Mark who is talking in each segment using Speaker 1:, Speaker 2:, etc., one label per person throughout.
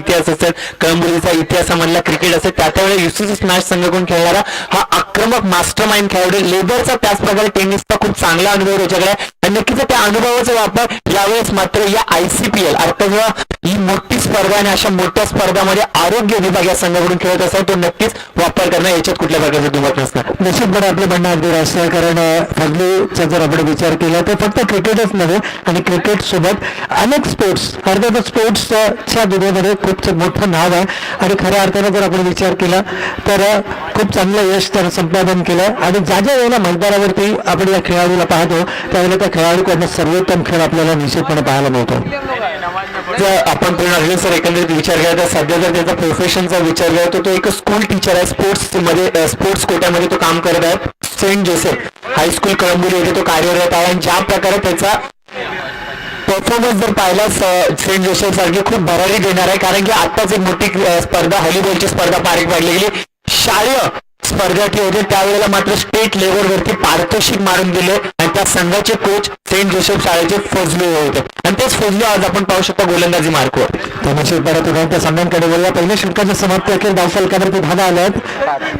Speaker 1: इतिहास असेल, कळंबोलीचा इतिहासामधला क्रिकेट असेल, त्यावेळेला युसीसी स्मॅश संघाकडून खेळणारा हा आक्रमक मास्टरमाइंड खेळाडू, लेदरचा त्याचप्रकारे टेनिसचा खूप चांगला अनुभव त्याच्याकडे, आणि नक्कीच त्या अनुभवाचा वापर यावेळेस मात्र या ICPL अर्थात ही मोठी स्पर्धा आणि अशा मोठ्या स्पर्धामध्ये आरोग्य विभाग या संघाकडून खेळत असेल तो नक्कीच वापर करणं याच्यात कुठल्या प्रकारचं दुमत नसणार.
Speaker 2: निश्चितपणे आपलं म्हणणं अगदी रास्त आहे, कारण फजलीचा जर आपण विचार केला तर फक्त क्रिकेटच नव्हे आणि क्रिकेट सोबत अनेक स्पोर्ट्स, अर्थातच स्पोर्ट्सच्या दुनियेमध्ये खूप मोठं नाव आहे आणि खऱ्या अर्थानं जर आपण विचार केला तर खूप चांगलं यश त्यानं संपादन केलं. आणि ज्या ज्या वेळेला मैदानावरती आपण या खेळाडूला पाहतो त्यावेळेला त्या खेळाडूकडनं सर्वोत्तम खेळ आपल्याला निश्चितपणे पाहायला मिळतो.
Speaker 1: जर आपण पूर्ण सर एकंदरीत विचार केला तर सध्या जर त्याचा प्रोफेशनचा विचार केला तर तो एक स्कूल टीचर आहे, स्पोर्ट्स कोट्यामध्ये तो काम करत आहे. सेंट जोसेफ हायस्कूल कळंबोली येथे तो कार्यरत आहे आणि ज्या प्रकारे त्याचा परफॉर्मन्स जर पाहिला सेंट जोसेफ सारखी खूप भरारी देणार आहे, कारण की आत्ताच एक मोठी स्पर्धा व्हॉलीबॉलची स्पर्धा पार पाडली गेली. शालेय स्पर्धा होते त्यावेळेला मात्र स्टेट लेवलवरती पारितोषिक मारून दिले आणि त्या संघाचे कोच सेंट जोसेफ शाळेचे फजलू होते आणि तेच फजलू आज आपण पाहू शकतो गोलंदाजी मार्कवर.
Speaker 2: त्यामुळे परत त्या सामन्यांकडे बोलला. पहिल्या षटकाच्या समाप्ती अखेर धावफलकावरती धावा आल्यात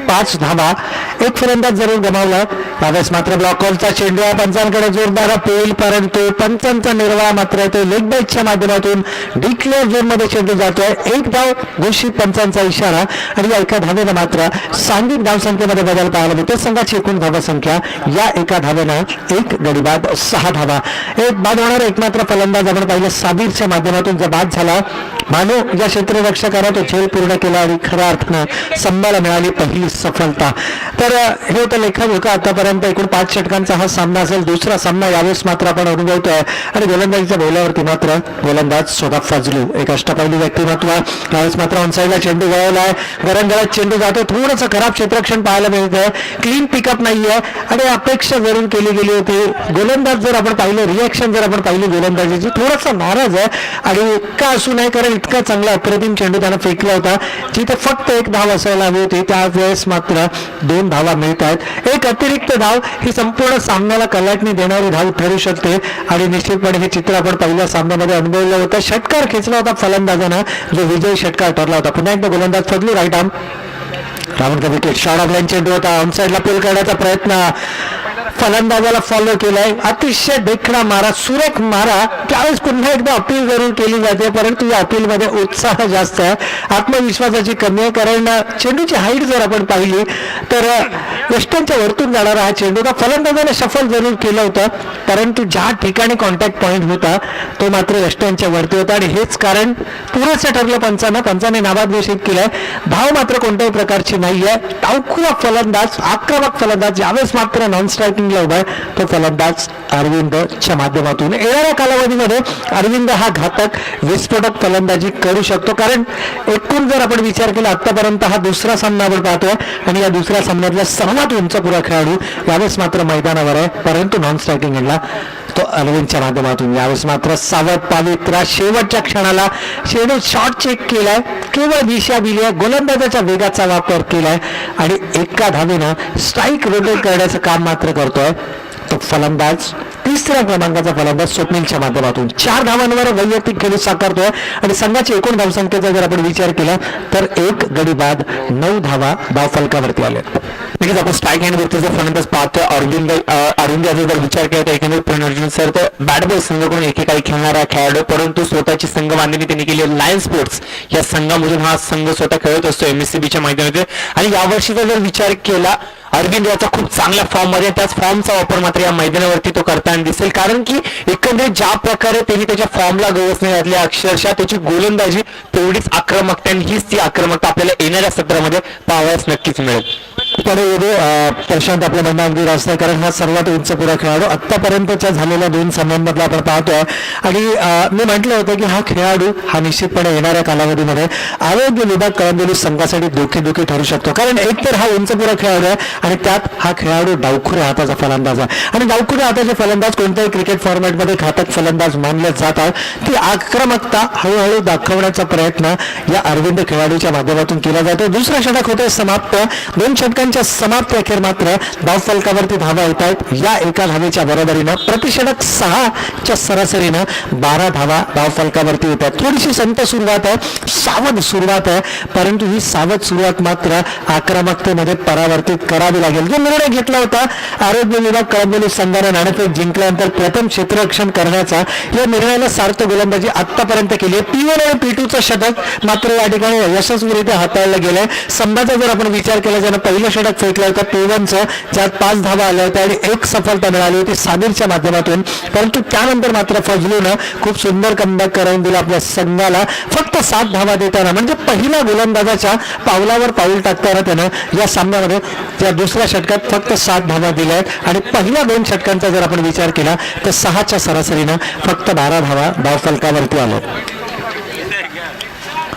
Speaker 2: 5 धावा, एक फलंदाज जरूर गमावला. त्यावेळेस मात्र ब्लॉक कॉलचा चेंडू पंचांकडे जोरदार अपील, परंतु पंचांचा निर्वाळा मात्र तो लेग बाईटच्या माध्यमातून डिक्लेअर झोन मध्ये चेंडू जातोय. एक धाव घोषित, पंचांचा इशारा आणि या एका धावेनं मात्र सांघिक धावसंख्येमध्ये बदल पाहायला मिळतो. संघाची एकूण धावसंख्या या एका धावेनं 1 गडी बाद 6 धावा. एक बाद होणार एकमात्र फलंदाज आपण पाहिलं साबिरच्या माध्यमातून जो बाद झाला, मानो ज्या क्षेत्ररक्षकाला तो झेल पूर्ण केला आणि खऱ्या अर्थानं संभाला मिळाली पहिली सफलता. तर हे होतं लेखाजोखा आतापर्यंत. एकूण 5 षटकांचा हा सामना असेल. दुसरा सामना यावेळेस मात्र आपण अनुभवतोय आणि गोलंदाजीच्या बोलावरती मात्र गोलंदाज स्वतः फजलू, एक अष्टपैलू व्यक्तिमत्व. यावेळेस मात्र ऑनसाईडला चेंडू गळवलाय, गरंगळत चेंडू जातो, थोडंसं खराब क्षेत्ररक्षण पाहायला मिळतंय, क्लीन पिकअप नाहीये आणि अपेक्षा जरूर केली गेली होती. गोलंदाज जर आपण पाहिलं, रिॲक्शन जर आपण पाहिली गोलंदाजीची, थोडासा नाराज आहे आणि का असू नये, कारण इतका चांगला अप्रतिम चेंडू त्यानं फेकला होता जिथे फक्त 1 धाव असायला हवी होती. त्यावेळेस मात्र 2 धावा मिळत आहेत. एक अतिरिक्त धाव ही संपूर्ण सामन्याला कलाटणी देणारी धाव ठरू शकते आणि निश्चितपणे हे चित्र आपण पहिल्या सामन्यामध्ये अनुभवलं होतं. षटकार खेचला होता फलंदाजानं, जो विजयी षटकार ठरला होता. पुन्हा एकदा गोलंदाज फजलू, राईट आर्म रावणचा विकेट, शॉर्ट ऑफ लाईन चेंडू होता, ऑनसाईडला पुल करण्याचा प्रयत्न, फलंदाजाला फॉलो केलाय, अतिशय देखणा मारा, सुरेख मारा. त्यावेळेस पुन्हा एकदा अपील जरूर केली जाते, परंतु या अपीलमध्ये उत्साह जास्त आहे, आत्मविश्वासाची कमी आहे, कारण चेंडूची हाईट जर आपण पाहिली तर वेस्टर्नच्या वरतून जाणारा हा चेंडू का फलंदाजाने सफल जरूर केलं होतं, परंतु ज्या ठिकाणी कॉन्टॅक्ट पॉईंट होता तो मात्र वेस्टर्नच्या वरती होता आणि हेच कारण पुरेसं ठरलं पंचाने नाबाद घोषित केलाय. धाव मात्र कोणत्याही प्रकारची नाहीये. डावखुरा फलंदाज, आक्रमक फलंदाज, यावेळेस मात्र नॉन स्ट्रायकिंगला उभा आहे तो फलंदाज अरविंदच्या माध्यमातून. येणाऱ्या कालावधीमध्ये अरविंद हा घातक विस्फोटक फलंदाजी करू शकतो, कारण एकूण जर आपण विचार केला आतापर्यंत हा दुसरा सामना आपण पाहतोय आणि या दुसऱ्या सामन्यातला सर्वात उंच पुरा खेळाडू यावेळेस मात्र मैदानावर आहे, परंतु नॉन स्ट्रायकिंगला तो अरविंदच्या माध्यमातून. यावेळेस मात्र सावध पावित्रा, शेवटच्या क्षणाला शेडू शॉट चेक केलाय, केवळ दिशा दिली आहे, गोलंदाजाच्या वेगाचा वापर केलाय आणि एका धावेनं स्ट्राईक रोटेट करण्याचं काम मात्र करतोय तो फलंदाज. 3ऱ्या क्रमांकाचा फलंदाज स्वप्नीलच्या माध्यमातून 4 धावांवर वैयक्तिक खेळी साकारतोय आणि संघाची एकूण धावसंख्येचा जर आपण विचार केला तर 1 गडी बाद 9 धावा धावफलकावरती आले.
Speaker 1: नक्कीच आपण स्ट्राईक हँड वरतीचा फलंदाज पाहतोय अरविंद याचा जर विचार केला तर एकंदरीत प्रणर्जन सर तर बॅट बॉल संघाकडून एकेकाळी खेळणारा खेळाडू, परंतु स्वतःची संघ बांधणी त्यांनी केली लायन स्पोर्ट्स या संघामधून हा संघ स्वतः खेळत असतो MSCBच्या मैदानामध्ये. आणि यावर्षीचा जर विचार केला अरविंद याचा खूप चांगल्या फॉर्म मध्ये, त्याच फॉर्मचा वापर मात्र या मैदानावरती तो करताना दिसेल, कारण की एकंदरीत ज्या प्रकारे त्यांनी त्याच्या फॉर्मला गवसणे घातले, अक्षरशः त्याची गोलंदाजी तेवढीच आक्रमकता आणि हीच ती आक्रमकता आपल्याला येणाऱ्या सत्रामध्ये पाहावयास नक्कीच मिळेल.
Speaker 2: प्रशांत आपल्या म्हणणं अगदी रास्त आहे, कारण हा सर्वात उंच पुरा खेळाडू आतापर्यंतच्या झालेल्या 2 सामन्यांमधला आपण पाहतोय आणि मी म्हटलं होतं की हा खेळाडू हा निश्चितपणे येणाऱ्या कालावधीमध्ये आरोग्य विभाग कळंबोली संघासाठी धोकी ठरू शकतो, कारण एक तर हा उंच पुरा खेळाडू आहे आणि त्यात हा खेळाडू डावखुऱ्या हाताचा फलंदाज आहे आणि डावखुऱ्या हाताचे फलंदाज कोणत्याही क्रिकेट फॉर्मॅटमध्ये घातक फलंदाज मानले जातात. ती आक्रमकता हळूहळू दाखवण्याचा प्रयत्न या अरविंद खेळाडूच्या माध्यमातून केला जातो. दुसरा षटक होते समाप्त. 2 षटकांच्या षटकांच्या समाप्ती अखेर मात्र धावफलकावरती धावा येत आहेत या एका धावेच्या बरोबरीनं प्रतिषटक 6च्या सरासरीनं 12 धावा धावफलकावरती येतात. थोडीशी संत सुरुवात आहे, सावध सुरुवात आहे, परंतु ही सावध सुरुवात मात्र आक्रमकतेमध्ये परावर्तित करावी लागेल. जो निर्णय घेतला होता आरोग्य विभाग कळंबोली संघाने नाणेफेक जिंकल्यानंतर प्रथम क्षेत्ररक्षण करण्याचा, या निर्णयाला सार्थ गोलंदाजी आतापर्यंत केली आहे. P1 आणि P2चं षटक मात्र या ठिकाणी यशस्वीरित्या हाताळलं गेलंय. संघाचा जर आपण विचार केला, ज्यानं पहिलं षटक फेकलं होतं P1चं, ज्यात 5 धावा आल्या होत्या आणि 1 सफलता मिळाली होती साबिरच्या माध्यमातून, परंतु त्यानंतर मात्र फजलूनं खूप सुंदर कमबॅक करून दिला आपल्या संघाला. फक्त 7 धावा देताना, म्हणजे पहिल्या गोलंदाजाच्या पावलावर पाऊल टाकताना त्यानं या सामन्यामध्ये त्या दुसऱ्या षटकात फक्त 7 धावा दिल्या आहेत आणि पहिल्या 2 षटकांचा जर आपण विचार केला तर 6च्या सरासरीनं फक्त 12 धावा धावफलकावरती आलो.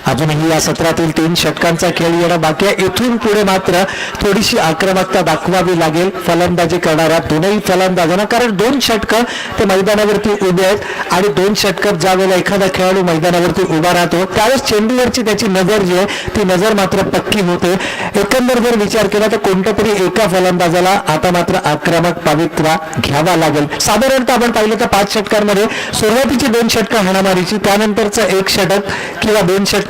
Speaker 2: अजूनही या सत्रातील 3 षटकांचा खेळ येणं बाकी आहे. इथून पुढे मात्र थोडीशी आक्रमकता दाखवावी लागेल फलंदाजी करणाऱ्या दोनही फलंदाजांना, कारण 2 षटकं ते मैदानावरती उभे आहेत आणि 2 षटकं ज्या वेळेला एखादा खेळाडू मैदानावरती उभा राहतो त्यावेळेस चेंडूवरची त्याची नजर जी आहे ती नजर मात्र पक्की होते. एकंदर जर विचार केला तर कोणत्या तरी एका फलंदाजाला आता मात्र आक्रमक पवित्रा घ्यावा लागेल. साधारणतः आपण पाहिलं तर 5 षटकांमध्ये सुरुवातीची 2 षटकं हाणामारीची, त्यानंतरचं 1 षटक किंवा 2 षटकं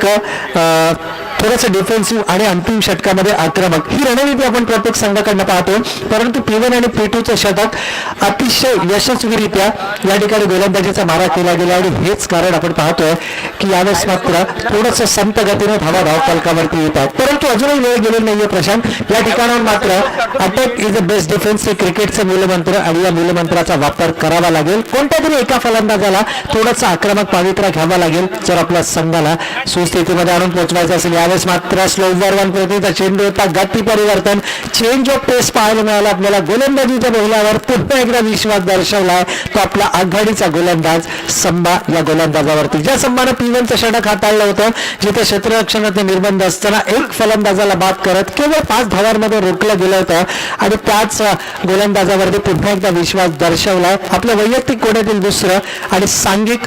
Speaker 2: थोडंसं डिफेन्सिव्ह आणि अंतिम षटकामध्ये आक्रमक, ही रणनीती आपण प्रत्येक संघाकडनं पाहतो. परंतु P1 आणि P2चं षटक अतिशय यशस्वीरित्या या ठिकाणी गोलंदाजीचा मारा केला गेला आणि हेच कारण आपण पाहतोय की यावेळेस मात्र थोडंसं संत गतीने धावा धावफलकावरती येतात. परंतु अजूनही वेळ गेलेला नाहीये प्रशांत. या ठिकाणावर मात्र attack is the best defence हे क्रिकेटचं मूलमंत्र आणि या मूलमंत्राचा वापर करावा लागेल. कोणत्या तरी एका फलंदाजाला थोडंसं आक्रमक पावित्र्य घ्यावा लागेल जर आपल्या संघाला सुस्थितीमध्ये आणून पोहोचवायचं असेल. यावेळेस मात्र स्लोवर वन प्रतिचा चेंडू होता, गती परिवर्तन, चेंज ऑफ पेस पाहायला मिळाला आपल्याला. गोलंदाजीच्या बहिल्यावर पुन्हा एकदा विश्वास दर्शवलाय तो आपला आघाडीचा गोलंदाज संभा या गोलंदाजावरती. ज्या संभानं P1चं षटक हाताळलं होतं, जिथे क्षेत्ररक्षणाचे निर्बंध असताना 1 फलंदाजाला बाद करत केवळ 5 धावांमध्ये रोखलं गेलं होतं आणि त्याच गोलंदाजावरती पुन्हा एकदा विश्वास दर्शवलाय. आपल्या वैयक्तिक कोड्यातील दुसरं आणि सांघिक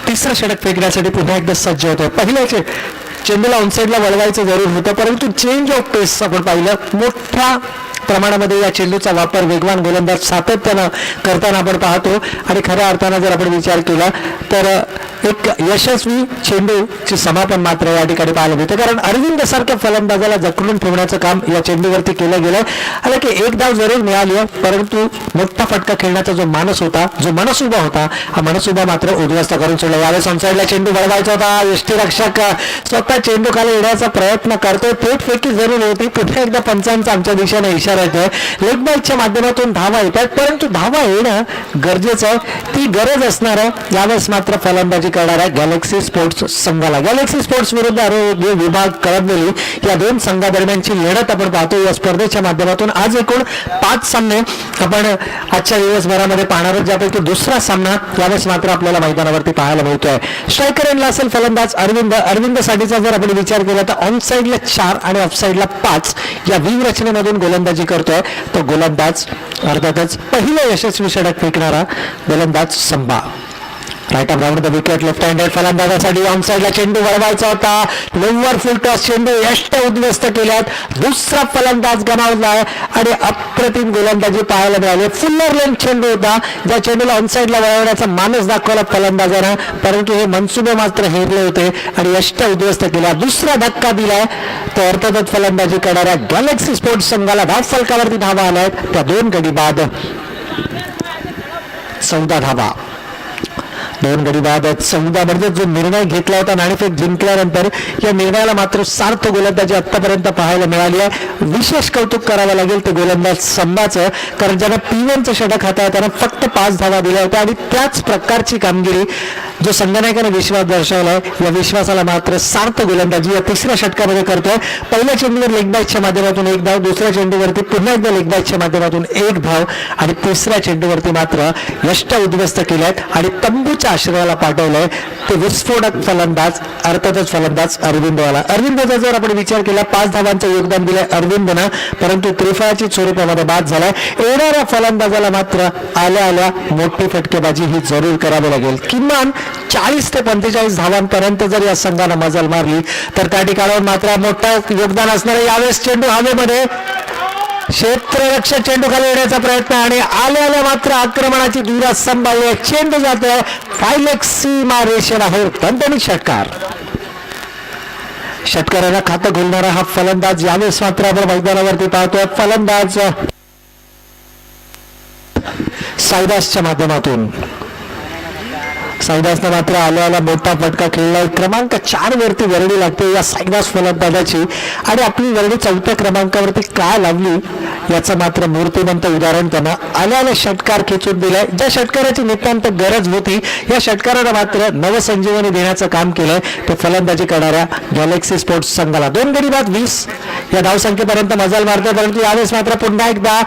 Speaker 2: 3रं षटक फेकण्यासाठी पुन्हा एकदा सज्ज होतं. पहिल्याचे चेंडूला ऑनसाईडला वळवायचं जरूर होतं, परंतु चेंज ऑफ पेस आपण पाहिलं मोठ्या प्रमाणामध्ये या चेंडूचा वापर वेगवान गोलंदाज सातत्यानं करताना आपण पाहतो आणि खऱ्या अर्थानं जर आपण विचार केला तर एक यशस्वी चेंडूचे समापन मात्र या ठिकाणी पाहायला मिळते. कारण अरविंद सारख्या फलंदाजाला जखडून ठेवण्याचं काम या चेंडूवरती केलं गेलं. आलं की 1 धाव जरूर मिळाली आहे, परंतु मोठा फटका खेळण्याचा जो मानस होता, जो मनसुबा होता, हा मनसुबा मात्र उद्ध्वस्त करून सोडला. यावेळेस ऑनसाईडला चेंडू वळवायचा होता, यष्टीरक्षक स्वतः चेंडू खाली येण्याचा प्रयत्न करतोय. थेट फेकी जरूर होती. पुन्हा एकदा पंचांचा आमच्या दिशेने इशारा येतोय. लेग बाईकच्या माध्यमातून धावा येतात, परंतु धावा येणं गरजेचं आहे, ती गरज असणार आहे. यावेळेस मात्र फलंदाजी करणाऱ्या गॅलेक्सी स्पोर्ट्स संघाला, गॅलेक्सी स्पोर्ट्स विरुद्ध आरोग्य विभाग कळंबोली या 2 संघादरम्यानची लढत आपण पाहतो. या स्पर्धेच्या माध्यमातून आज एकूण 5 सामने आपण आजच्या दिवसभरामध्ये पाहणार आहोत, ज्यापैकी दुसरा सामना यावेळेस मात्र आपल्याला मैदानावरती पाहायला मिळतोय. स्ट्रायकर एंडला असेल फलंदाज अरविंद साठीचा जर आपण विचार केला तर ऑन साईडला 4 आणि ऑफ साईडला 5 या व्यूहरचनेमधून गोलंदाजी करतोय तो गोलंदाज अर्थातच पहिलं यशस्वी षटक फेकणारा गोलंदाज Sambha. Right off round the wicket, left handed फलंदाजासाठी ऑन साईडला चेंडू वळवायचा होता. लोवर फुल टॉस चेंडू यष्ट उद्ध्वस्त केल्यात. दुसरा फलंदाज गमावलाय आणि अप्रतिम गोलंदाजी पाहायला मिळाली. फुल्लर लेंथ चेंडू होता, ज्या चेंडूला ऑन साईडला वळवण्याचा मानस दाखवला फलंदाजानं, परंतु हे मनसुबे मात्र हेरले होते आणि यष्ट उद्ध्वस्त केल्या. दुसरा धक्का दिलाय तो अर्थातच फलंदाजी करणाऱ्या गॅलेक्सी स्पोर्ट्स संघाला धावफलकावरती धावा आल्यात. त्या 2 गडी बाद 14 धावा. 2 गडी बाद 14 म्हणजे जो निर्णय घेतला होता नाणेफेक जिंकल्यानंतर, या निर्णयाला मात्र सार्थ गोलंदाजी आतापर्यंत पाहायला मिळाली आहे. विशेष कौतुक करावं लागेल ते गोलंदाज संभाचं, कारण ज्यांना P1चं षटक हाताळताना फक्त 5 धावा दिल्या होत्या आणि त्याच प्रकारची कामगिरी जो संघनायकाने विश्वास दर्शवलाय, या विश्वासाला मात्र सार्थ गोलंदाजी या 3ऱ्या षटकामध्ये करतोय. पहिल्या चेंडूवर लेग बाईकच्या माध्यमातून 1 धाव, दुसऱ्या चेंडूवरती पुन्हा एकदा लेग बाईकच्या माध्यमातून 1 धाव आणि 3ऱ्या चेंडूवरती मात्र यष्ट उद्ध्वस्त केल्यात आणि तंबूच्या आश्रयाला पाठवलंय ते विस्फोटक फलंदाज अर्थातच फलंदाज अरविंदवाला. अरविंदचा जर आपण विचार केला 5 धावांचं योगदान दिलंय अरविंदनं, परंतु त्रिफळाची स्वरूपामध्ये बाद झालाय. येणाऱ्या फलंदाजाला मात्र आल्या आल्या मोठी फटकेबाजी ही जरूर करावी लागेल. किमान 40 ते 45 धावांपर्यंत जर या संघानं मजल मारली तर त्या ठिकाणावर मात्र मोठं योगदान असणार आहे. यावेळेस चेंडू हवेमध्ये क्षेत्ररक्षक चेंडू खाली येण्याचा प्रयत्न आणि आल्या मात्र आक्रमणाची धुरा संभाळली. चेंडू जातोय फायलेक सीमा रेषेबाहेर. दणदणीत षटकार. षटकाराला खातं खोलणारा हा फलंदाज यावेळेस मात्र आपण मैदानावरती पाहतोय. फलंदाज साईदासच्या माध्यमातून. साईदासनं मात्र आल्याला मोठा फटका खेळलाय. क्रमांक 4 वरती वर्णी लागते या साईदास फलंदाजाची आणि आपली वर्णी 4थ्या क्रमांकावरती काय लावली याचं मात्र मूर्तिमंत उदाहरण त्यांना आल्याला षटकार खेचून दिलाय. ज्या षटकाराची नितांत गरज होती या षटकाराला मात्र नवसंजीवनी देण्याचं काम केलंय ते फलंदाजी करणाऱ्या गॅलेक्सी स्पोर्ट्स संघाला. 2 गडी बाद 20 या धावसंख्येपर्यंत मजाल मारते. परंतु यावेळेस मात्र पुन्हा एकदा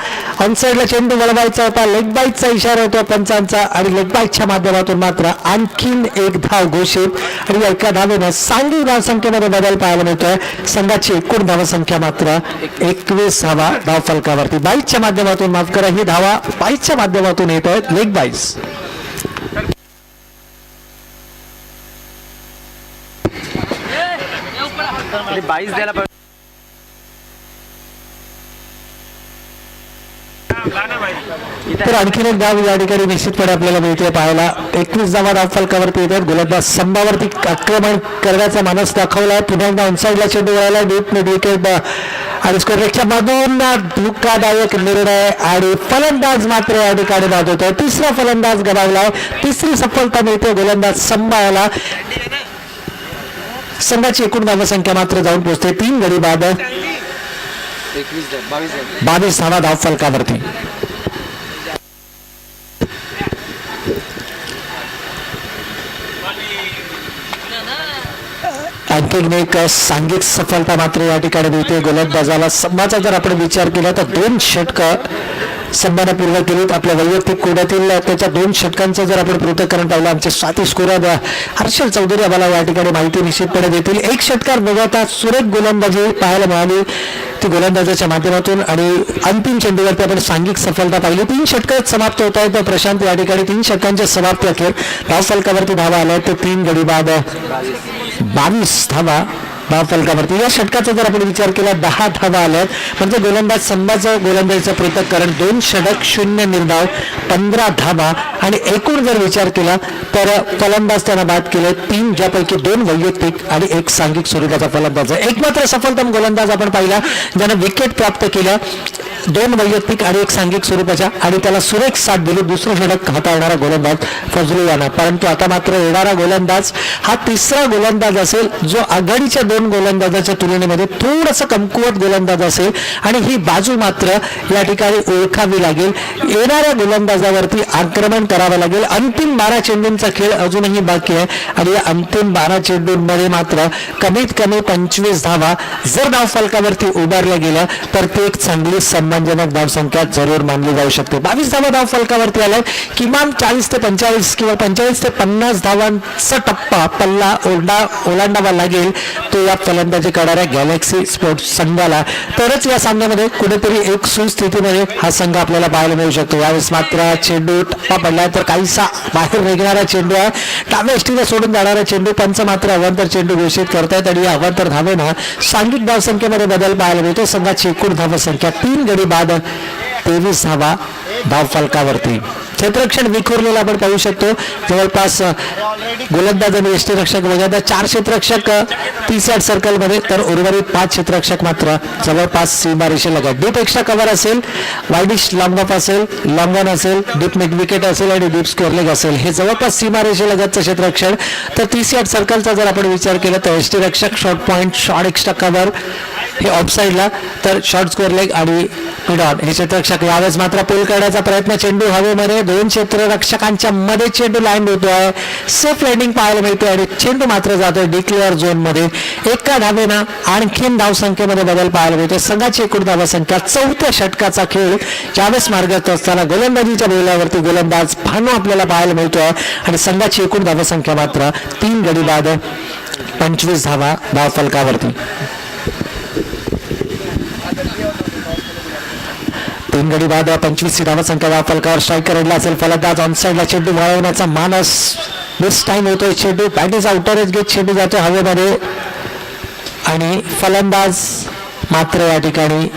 Speaker 2: ऑनसाइडला चेंडू वळवायचा होता. लेग बाईटचा इशारा होता पंचांचा आणि लेग बाईटच्या माध्यमातून मात्र आणखीन एक धाव घोषित आणि एका धावेनं सांघिक धावसंख्येमध्ये बदल पाहायला मिळतोय. संघाची एकूण धावसंख्या मात्र 21 धावा धाव फलकावरती. बाईटच्या माध्यमातून माफ करा ही धावा बाईटच्या माध्यमातून येत आहेत लेग बाईट्स. तर आणखीन एक धाव या ठिकाणी निश्चितपणे आपल्याला मिळते पाहायला. 21 धावा धाव फलकावरती येतात. गोलंदाज संभावरती आक्रमण करण्याचा मानस दाखवलाय. पुन्हा एकदा ऑनसाइडला चेंडू वळाला. डीप मिड विकेट आणि स्कोरच्या मधून धोकादायक निर्णय आणि फलंदाज मात्र या ठिकाणी बाद होतोय. तिसरा फलंदाज गमावलाय. तिसरी सफलता मिळते गोलंदाज संभाला. संघाची एकूण धावसंख्या मात्र जाऊन पोहोचते 3 गडी बाद 22 धावा धाव फलकावरती. आणखी एक सांघिक सफलता मात्र या ठिकाणी मिळते गोलंदाजाला. संघाचा जर आपण विचार केला तर 2 षटकं संघाने पूर्ण केलीत. आपल्या वैयक्तिक कोड्यातील त्याच्या 2 षटकांचं जर आपण पृथक्करण पाहिलं आमचे साथी स्कोरर हर्षल चौधरी आम्हाला या ठिकाणी माहिती निश्चितपणे देतील. 1 षटकार वगळता सुरेख गोलंदाजी पाहायला मिळाली ती गोलंदाजाच्या माध्यमातून आणि अंतिम चेंडूवरती आपण सांघिक सफलता पाहिली. 3 षटकात समाप्त होत आहेत. प्रशांत या ठिकाणी 3 षटकांच्या समाप्ती अखेर धाव फलकावरती धावा आल्या ते 3 गडी बाद 22 धावा धाव फलकावरती. या षटकाचा जर आपण विचार केला 10 धावा आल्यात म्हणजे गोलंदाज संघाचं गोलंदाजीचं पृथक्करण 2 षटक 0 निर्धाव 15 धावा आणि एकूण जर विचार केला तर फलंदाज त्यांना बाद केले 3 ज्यापैकी 2 वैयक्तिक आणि 1 सांघिक स्वरूपाचा फलंदाज. एक मात्र सफलतम गोलंदाज आपण पाहिला ज्यानं विकेट प्राप्त केल्या 2 वैयक्तिक आणि 1 सांघिक स्वरूपाच्या आणि त्याला सुरेख साथ दिली. दुसरं षटक हाताळणारा गोलंदाज फजलू यानं. परंतु आता मात्र येणारा गोलंदाज हा तिसरा गोलंदाज असेल जो आघाडीच्या 2 गोलंदाजाच्या तुलनेमध्ये थोडंसं कमकुवत गोलंदाज असेल आणि ही बाजू मात्र या ठिकाणी ओळखावी लागेल. येणाऱ्या गोलंदाजावरती आक्रमण करावं लागेल. अंतिम 12 चेंडूंचा खेळ अजूनही बाकी आहे आणि या अंतिम 12 चेंडूंमध्ये मात्र कमीत कमी 25 धावा जर धाव फलकावरती उभारल्या गेल्या तर ती एक चांगली सन्मानजनक धावसंख्या जरूर मानली जाऊ शकते. 22 धावा धाव फलकावरती आलाय. किमान 40 ते 45 किंवा 45 ते 50 धावांचा टप्पा पल्ला ओलांडावा लागेल तो या फलंदाजी करणाऱ्या गॅलेक्सी स्पोर्ट्स संघाला. तरच या सामन्यामध्ये कुठेतरी एक सुस्थितीमध्ये हा संघ आपल्याला पाहायला मिळू शकतो. यावेळेस मात्र चेंडू टप्पा पडलाय तर काहीसा बाहेर निघणारा चेंडू आहे. डाव्या एसटीला सोडून जाणारा चेंडू. पंच मात्र अवांतर चेंडू घोषित करतायत आणि या अवांतर धावेनं सांघिक धावसंख्येमध्ये बदल पाहायला मिळतो. संघाची एकूण धावसंख्या 3 गडी बाद 23 धावा धाव फलकावरती. क्षेत्ररक्षण विखुरलेला आपण पाहू शकतो. जवळपास गोलंदाज आणि यष्टीरक्षक वगळता 4 क्षेत्ररक्षक 30 यार्ड सर्कलमध्ये तर उर्वरित 5 क्षेत्ररक्षक मात्र जवळपास सीमारेषेला. डीप एक्स्ट्रा कव्हर असेल, वाईडिश लॉंग ऑफ असेल, लॉंग ऑन असेल, डीप मिड विकेट असेल आणि डीप स्क्वेअर लेग असेल हे जवळपास सीमारेषेलगतचं क्षेत्ररक्षण. तर 30 यार्ड सर्कलचा जर आपण विचार केला तर यष्टीरक्षक short point short extra cover हे ऑफ साईडला तर शॉर्ट स्क्वेअर लेग आणि मिड ऑन हे क्षेत्ररक्षक. यावेळेस मात्र पूल करण्याचा प्रयत्न. चेंडू हवेमध्ये 2 क्षेत्ररक्षकांच्या मध्ये चेंडू लँड होतोय. सेफ लँडिंग पाहायला मिळते आणि चेंडू मात्र जातोय डिक्लेअर झोन मध्ये. एका धावेनं आणखीन धावसंख्येमध्ये बदल पाहायला मिळतोय. संघाची एकूण धावसंख्या 4थ्या षटकाचा खेळ ज्यावेळेस मार्गात असताना गोलंदाजीच्या बोलावरती गोलंदाज भानू आपल्याला पाहायला मिळतोय आणि संघाची एकूण धावसंख्या मात्र 3 गडी बाद 25 धावा धाव फलकावरती. 3 गडी बाद 25 धावसंख्या धाव फलकावर. स्ट्राईकर रडला असेल फलंदाज. ऑनसाइडला चेंडू वळवण्याचा मानस. मिस टाइम होतोय. चेंडू बॅटिंग आउटर एज घेत चेंडू जातो हवेमध्ये आणि फलंदाज मात्र या ठिकाणी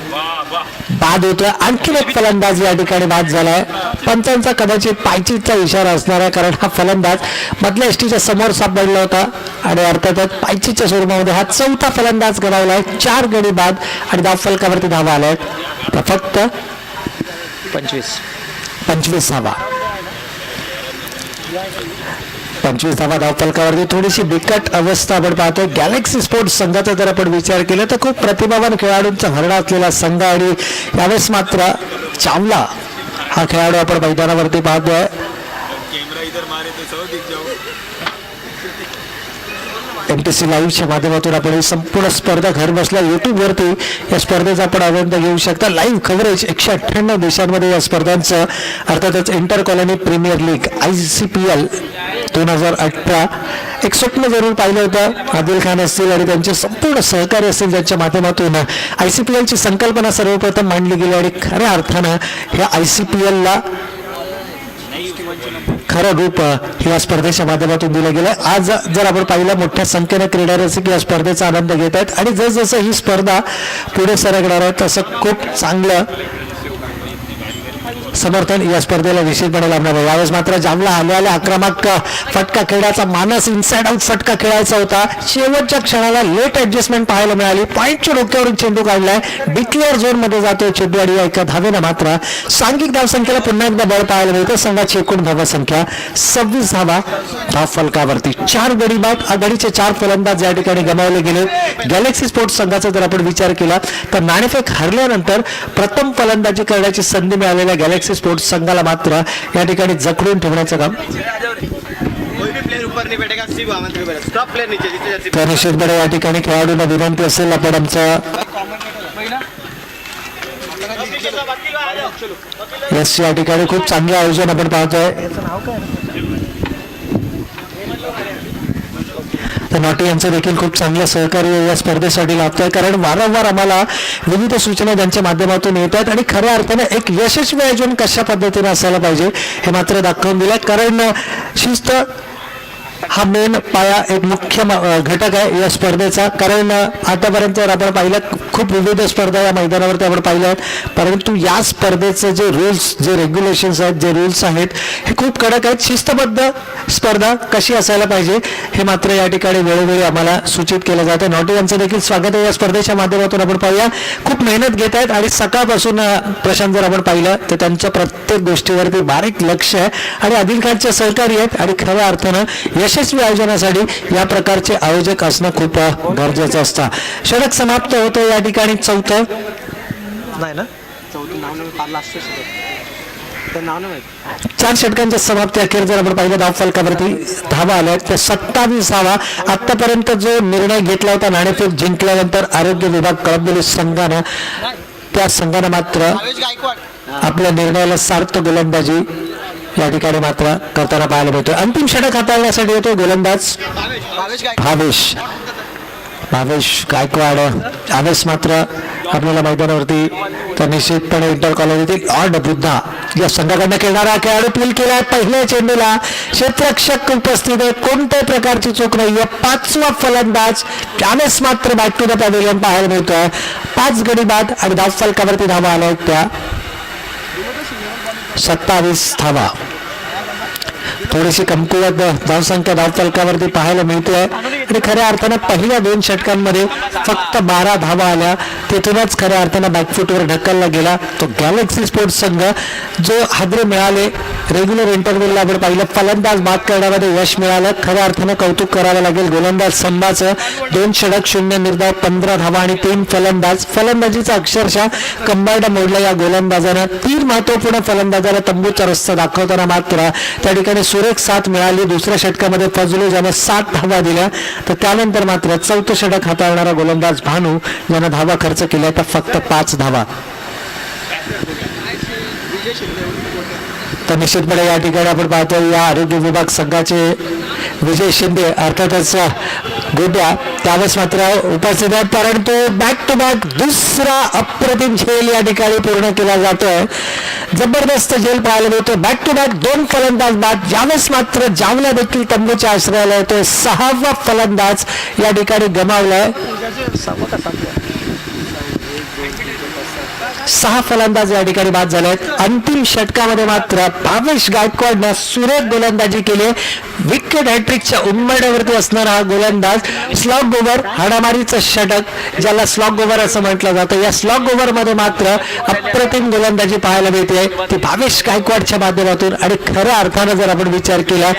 Speaker 2: बाद होतोय. आणखी एक फलंदाज या ठिकाणी बाद झालाय. पंचांचा कदाचित पायचीचा इशारा असणार आहे, कारण हा फलंदाज मधल्या एसटीच्या समोर सापडला होता आणि अर्थातच पायचीच्या स्वरूपामध्ये हा चौथा फलंदाज गमावलाय. 4 गडी बाद आणि धाव फलकावरती धावा आल्यात फक्त 25 धावा. 25 धावा धाव फलकावरती. थोडीशी बिकट अवस्था आपण पाहतोय. गॅलेक्सी स्पोर्ट्स संघाचा जर आपण विचार केला तर खूप प्रतिभावान खेळाडूंचा भरणा असलेला संघ आणि यावेळेस मात्र चावला हा खेळाडू आपण मैदानावरती पाहतोय. MTC लाईव्हच्या माध्यमातून आपण ही संपूर्ण स्पर्धा घर बसल्या युट्यूबवरती या स्पर्धेचा आपण आनंद घेऊ शकता. लाईव्ह कव्हरेज 198 देशांमध्ये या स्पर्धांचं. अर्थातच inter colony premier league ICPL 2018 एक स्वप्न जरूर पाहिलं होतं. आदिल खान असतील आणि त्यांचे संपूर्ण सहकारी असतील ज्यांच्या माध्यमातून ICPL ची संकल्पना सर्वप्रथम मांडली गेली आणि खऱ्या अर्थानं ह्या ICPL ला खरं रूप या स्पर्धेच्या माध्यमातून दिलं गेलं. आज जर आपण पाहिलं मोठ्या संख्येने क्रीडारसिक या स्पर्धेचा आनंद घेत आहेत आणि जसजसं ही स्पर्धा पुढे सरकणार आहे तसं खूप चांगलं समर्थन या स्पर्धेला निश्चितपणे लाभणार आहे. यावेळेस मात्र जामला आल्याला आक्रमक फटका खेळायचा मानस इनसाइड आउट फटका खेळायचा होता. शेवटच्या क्षणाला लेट ऍडजस्टमेंट पाहायला मिळाली. पॉईंटच्या डोक्यावरून चेंडू काढलाय. डिक्लेअर झोन मध्ये जातोय चेंडू आणि एका धावेनं मात्र सांघिक धावसंख्येला पुन्हा एकदा बळ पाहायला मिळतं. संघाची एकूण धावसंख्या 26 धावा धाव फलकावरती. 4 गडी बाद. आघाडीचे 4 फलंदाज या ठिकाणी गमावले गेले. गॅलेक्सी स्पोर्ट्स संघाचा जर आपण विचार केला तर नाणेफेक हरल्यानंतर प्रथम फलंदाजी करण्याची संधी मिळालेल्या गॅलेक्सी स्पोर्ट्स संघाला मात्र या ठिकाणी जखडून ठेवण्याचं काम तर निश्चितपणे या ठिकाणी खेळाडूंना विनंती असेल आपण आमचं यस या ठिकाणी खूप चांगले आयोजन आपण पाहतोय. तर नॉटी यांचं देखील खूप चांगलं सहकार्य या स्पर्धेसाठी लाभतंय, कारण वारंवार आम्हाला विविध सूचना त्यांच्या माध्यमातून येत आहेत आणि खऱ्या अर्थाने एक यशस्वी आयोजन कशा पद्धतीने असायला पाहिजे हे मात्र दाखवून दिलं. कारण शिस्त हा मेन पाया एक मुख्य घटक आहे या स्पर्धेचा. कारण आतापर्यंत आपण पाहिलं खूप विविध स्पर्धा या मैदानावरती आपण पाहिल्या आहेत, परंतु या स्पर्धेचे जे रूल्स जे रेग्युलेशन्स आहेत जे रूल्स आहेत हे खूप कडक आहेत. शिस्तबद्ध स्पर्धा कशी असायला पाहिजे हे मात्र या ठिकाणी वेळोवेळी आम्हाला सूचित केलं जातं. नॉटी यांचं देखील स्वागत आहे या स्पर्धेच्या माध्यमातून. आपण पाहूया खूप मेहनत घेत आहेत आणि सकाळपासून प्रशांत जर आपण पाहिलं तर त्यांच्या प्रत्येक गोष्टीवरती बारीक लक्ष आहे आणि आदिल खानचे सहकारी आहेत आणि खऱ्या अर्थानं यशस्वी आयोजनासाठी या प्रकारचे आयोजक असणं खूप गरजेचं असतं. षटक समाप्त होतं या ठिकाणी. चौथं नाही ना 4 षटकांच्या समाप्ती अखेर जर आपण पाहिलं धाव फलकावरती धावा आल्या त्या 27 धावा. आतापर्यंत जो निर्णय घेतला होता नाणेफेक जिंकल्यानंतर आरोग्य विभाग कळंबोली संघानं त्या संघानं मात्र आपल्या निर्णयाला सार्थ गोलंदाजी या ठिकाणी मात्र करताना पाहायला मिळतोय. अंतिम षटक हाताळण्यासाठी येतो गोलंदाज भावेश गायकवाड. यावेळेस मात्र आपल्याला मैदानावरती तर निश्चितपणे इंटर कॉलनीतील ऑड बुद्धा या संघाकडनं खेळणारा खेळाडू पील केला. पहिल्या चेंडूला क्षेत्ररक्षक उपस्थित आहे. कोणत्याही प्रकारची चूक नाहीये. 5वा फलंदाज यावेळेस मात्र बॅक टू द पॅव्हिलियन पाहायला मिळतोय. 5 गडी बाद आणि धाव फलकावरती धावा आल्या त्या 27 धावा. थोडीशी कमकुवत धावसंख्या धाव फलकावरती पाहायला मिळतोय आणि खऱ्या अर्थानं पहिल्या 2 षटकांमध्ये फक्त 12 धावा आल्या. तिथूनच खऱ्या अर्थानं बॅकफुटवर ढकलला गेला तो गॅलेक्सी स्पोर्ट्स संघ. जो हादरे मिळाले रेग्युलर इंटरव्ह्यूला आपण पाहिलं फलंदाज बाद करण्यामध्ये यश मिळालं. खऱ्या अर्थानं कौतुक करावं लागेल गोलंदाज संघाचं. 2 षटक 0 निर्धाव 15 धावा आणि 3 फलंदाज. फलंदाजीचा अक्षरशः कंबाईड मोडला या गोलंदाजानं. 3 महत्वपूर्ण फलंदाजाला तंबूचा रस्ता दाखवताना मात्र त्या ठिकाणी सुरेख साथ मिळाली. दुसऱ्या षटकामध्ये फजलू ज्याने 7 धावा दिल्या तर त्यानंतर मात्र 4थं षटक हाताळणारा गोलंदाज भानू ज्यानं धावा खर्च केल्या तर फक्त 5 धावा. तर निश्चितपणे या ठिकाणी आपण पाहतो या आरोग्य विभाग संघाचे विजय शिंदे अर्थातच गोट्या त्यावेळेस मात्र उपस्थित आहेत, परंतु बॅक टू बॅक दुसरा अप्रतिम झेल या ठिकाणी पूर्ण केला जातोय. जबरदस्त झेल पाहायला मिळतो. बॅक टू बॅक 2 फलंदाज बाद. यावेळेस मात्र जावला देखील तंबूच्या आश्रयाला येतोय. 6वा फलंदाज या ठिकाणी गमावलाय. 6 फलंदाज या ठिकाणी बाद झाले आहेत. अंतिम षटकामध्ये मात्र भावेश गायकवाडनं सुरेख गोलंदाजी केली. विकेट हॅट्रिकच्या उंबरठ्यावरती असणारा हा गोलंदाज स्लॉग ओव्हर हाणामारीचं षटक ज्याला स्लॉग ओव्हर असं म्हटलं जातं, या स्लॉग ओव्हर मध्ये मात्र अप्रतिम गोलंदाजी पाहायला मिळते ती भावेश गायकवाडच्या माध्यमातून. आणि खऱ्या अर्थानं जर आपण विचार केला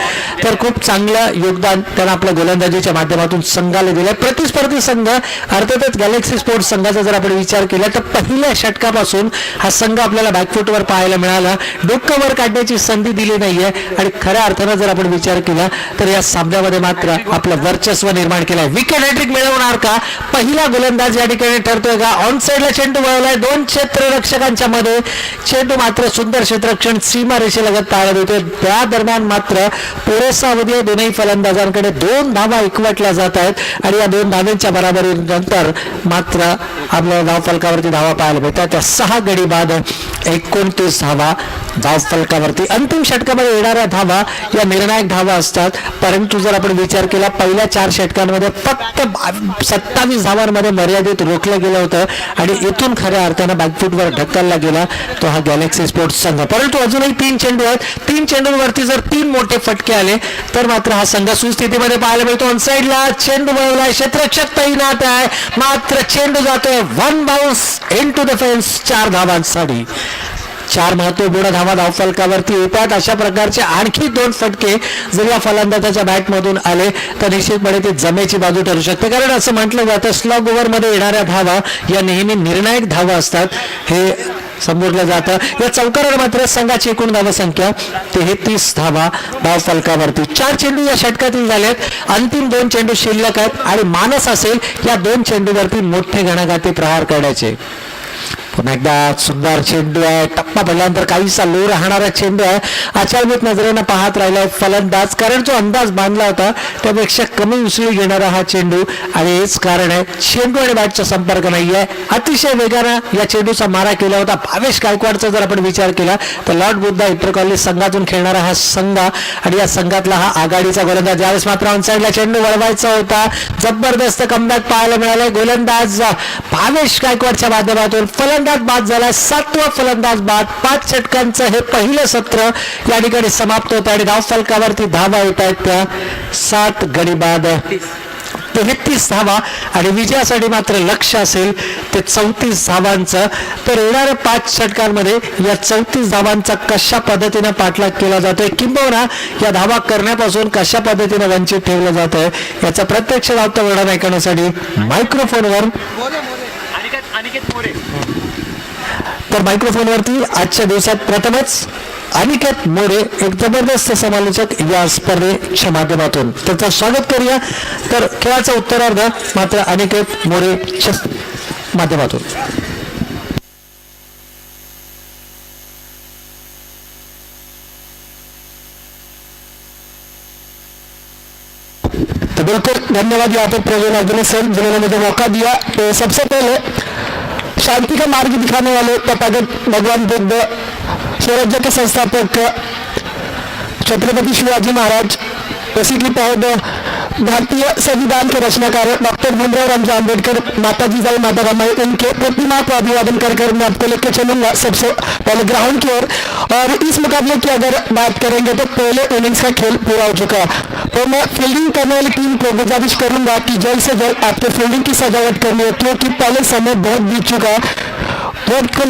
Speaker 2: तर खूप चांगलं योगदान त्यानं आपल्या गोलंदाजीच्या माध्यमातून संघाला दिलं. प्रतिस्पर्धी संघ अर्थातच गॅलेक्सी स्पोर्ट्स संघाचा जर आपण विचार केला तर पहिल्या षटकापासून हा संघ आपल्याला बॅकफुटवर पाहायला मिळाला. डोकं वर काढण्याची संधी दिली नाहीये आणि खऱ्या अर्थानं जर आपण विचार केला तर या सामन्यामध्ये मात्र आपलं वर्चस्व निर्माण केलंय. विकेट हॅट्रिक मिळवणार का पहिला गोलंदाज या ठिकाणी ठरतोय का? ऑन साइडला चेंडू वळवलाय 2 क्षेत्ररक्षकांच्या मध्ये. चेंडू मात्र सुंदर क्षेत्ररक्षण सीमारेषेलगत पाहायला मिळतोय. त्या दरम्यान मात्र पुरेसा अवधी आहे. दोनही फलंदाजांकडे 2 धावा एकवटल्या जात आहेत आणि या 2 धावांच्या बरोबरीनंतर मात्र आपल्या धाव फलकावरती धावा पाहायला मिळतात. त्या 6 गडी बाद 29 धावा धाव फलकावरती. अंतिम षटकामध्ये येणाऱ्या धावा या निर्णायक धावा असतात, परंतु जर आपण विचार केला पहिल्या 4 षटकांमध्ये फक्त 27 धावांमध्ये मर्यादित रोखलं गेलं होतं आणि इथून खऱ्या अर्थानं बॅकफुटवर ढकलला गेला तो हा गॅलेक्सी स्पोर्ट्स संघ. परंतु अजूनही 3 चेंडू आहेत. 3 चेंडूंवरती जर 3 मोठे फटके आले तर मात्र हा संघ सुस्थितीमध्ये पाहायला मिळतो. ऑन साइडला चेंडू वळवलाय, क्षेत्ररक्षक तैनात आहे, मात्र चेंडू जातोय 1 बाउन्स इनटू द फेन्स. 4 धावांसाठी 4 महत्वपूर्ण धावा धाव फलकावरती येतात. अशा प्रकारचे आणखी 2 फटके जर या फलंदाजाच्या बॅटमधून आले तर निश्चितपणे ती जमेची बाजू ठरू शकते. कारण असं म्हटलं जातं स्लॉग ओव्हरमध्ये येणाऱ्या धावा या नेहमी निर्णायक धावा असतात हे संबोधलं जातं. या चौकारावर मात्र संघाची एकूण धावसंख्या 33 धावा धाव फलकावरती. 4 चेंडू या षटकातील झालेत. अंतिम 2 चेंडू शिल्लक आहेत आणि मानस असेल या 2 चेंडूवरती मोठे घणाघाती प्रहार करण्याचे. पुन्हा एकदा सुंदर चेंडू आहे. टप्पा पडल्यानंतर काहीसा लो राहणारा चेंडू आहे. अचानक नजरेनं पाहत राहिलाय फलंदाज, कारण जो अंदाज बांधला होता त्यापेक्षा कमी उसळी घेणारा हा चेंडू आणि हेच कारण आहे चेंडू आणि बॅटचा संपर्क नाहीये. अतिशय वेगानं या चेंडूचा मारा केला होता. भावेश गायकवाडचा जर आपण विचार केला तर लॉर्ड बुद्धा इंटरकॉलनी संघातून खेळणारा हा संघ आणि या संघातला हा आघाडीचा गोलंदाज. ज्यावेळेस मात्र ऑन साइडला चेंडू वळवायचा होता, जबरदस्त कमबॅक पाहायला मिळालाय. गोलंदाज भावेश गायकवाडच्या माध्यमातून फलंदाज बाद झाला. 7वा फलंदाज बाद. 5 षटकांचं हे पहिलं सत्र या ठिकाणी समाप्त होतं आणि धाव फलकावरती धावा येत आहेत त्या 7 गडी बाद 33 धावा आणि विजयासाठी मात्र लक्ष असेल ते 34 धावांचं. तर येणाऱ्या 5 षटकांमध्ये या 34 धावांचा कशा पद्धतीने पाठलाग केला जातोय किंबहुना या धावा करण्यापासून कशा पद्धतीने वंचित ठेवलं जातंय याचा प्रत्यक्ष वार्ता वर्णन ऐकण्यासाठी मायक्रोफोनवर तर मायक्रोफोनवरती आजच्या दिवसात प्रथमच अनिकेत मोरे एक जबरदस्त समालोचक या स्पर्धेच्या माध्यमातून त्याचं स्वागत करूया. तर खेळाचा उत्तरार्ध मात्र अनिकेत मोरेच्या माध्यमातून. तो बिल्कुल धन्यवाद यहाँ पे प्रेजेंट सर जिन्होंने मुझे मौका दिया. तो सबसे पहले शांति का मार्ग दिखाने वाले तथागत भगवान बुद्ध स्वराज्य के संस्थापक छत्रपति शिवाजी महाराज, उसी की पहल भारतीय संविधान के रचनाकार डॉक्टर भीमराव रामजी अम्बेडकर, माता जिजाऊ माता रमाई, इनके प्रतिमा को अभिवादन कर मैं आपको लेकर चलूंगा सबसे पहले ग्राउंड की ओर. और इस मुकाबले की अगर बात करेंगे तो पहले इनिंग्स का खेल पूरा हो चुका. तो मैं फील्डिंग करने वाली टीम को गुजारिश करूंगा कि जल्द से जल्द आपके फील्डिंग की सजावट करनी है, क्योंकि पहले समय बहुत बीत चुका है. वक्त का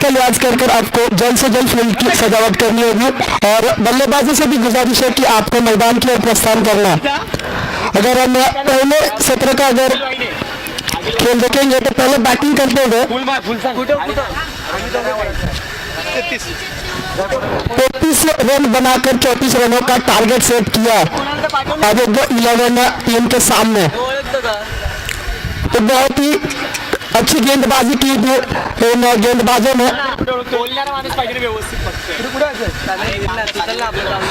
Speaker 2: लिहाज कर आपको जल्द से जल्द फील्ड की सजावट करनी होगी. और बल्लेबाजों से भी गुजारिश है कि आपको मैदान की ओर प्रस्थान करना. अगर हम पहले सत्र का अगर खेल देखेंगे तो पहले बैटिंग करते हुए 33 रन बनाकर 34 रनों का टारगेट सेट किया आरोग्य 11 टीम के सामने. तो बहुत ही अच्छी गेंदबाजी की इन गेंदबाजों ने.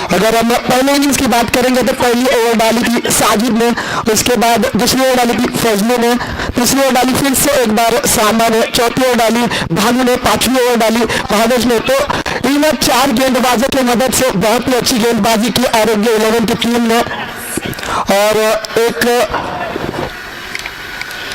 Speaker 2: अगर हम पहले इनिंग्स की बात करेंगे तो पहली ओवर डाली थी साजिद ने, उसके बाद दूसरी ओवर डाली थी फजलू ने, तीसरी ओवर डाली फिर से एक बार सामा ने, चौथी ओवर डाली भानु ने, 5वीं ओवर डाली भावेश ने. तो इन 4 गेंदबाजों की मदद से बहुत ही अच्छी गेंदबाजी की आरोग्य 11 की टीम ने और एक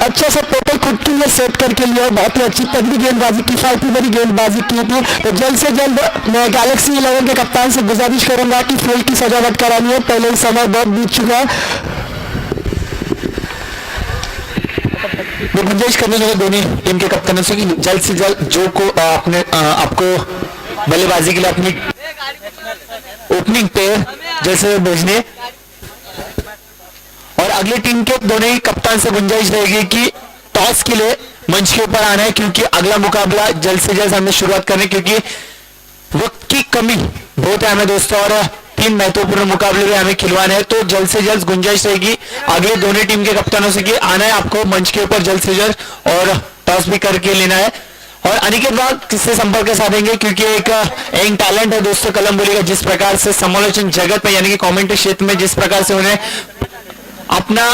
Speaker 2: अच्छा सा टोटल खुद के लिए सेट करके लिया, बहुत ही अच्छी तगड़ी गेंदबाजी, किफायती भरी गेंदबाजी की थी। तो जल्द से जल्द मैं गैलेक्सी 11 के कप्तान से गुजारिश करूंगा कि फील्ड की सजावट करानी है, पहले ही समय बहुत बीत चुका है।
Speaker 1: मैं गुंजाइश करने लगा दोनों टीम के कप्तानों से कि जल्द से जल्द जो को आपको बल्लेबाजी के लिए अपनी ओपनिंग पे जैसे भेजने, और अगली टीम के दोनों ही कप्तान से गुंजाइश रहेगी कि टॉस के लिए मंच के ऊपर आना है, क्योंकि अगला मुकाबला जल्द से जल्द हमें शुरुआत करनी, क्योंकि वक्त की कमी बहुत है हमें दोस्तों, और 3 महत्वपूर्ण मुकाबले भी हमें खिलवाने हैं। तो जल्द से जल्द गुंजाइश रहेगी अगले दोनों टीम के कप्तानों से कि आना है आपको मंच के ऊपर जल्द से जल्द, और टॉस भी करके लेना है। और अनिकेत बाग किससे संपर्क साधेंगे, क्योंकि एक टैलेंट है दोस्तों कलंबोली का, जिस प्रकार से समालोचन जगत में यानी कि कमेंट्री क्षेत्र में जिस प्रकार से उन्हें अपना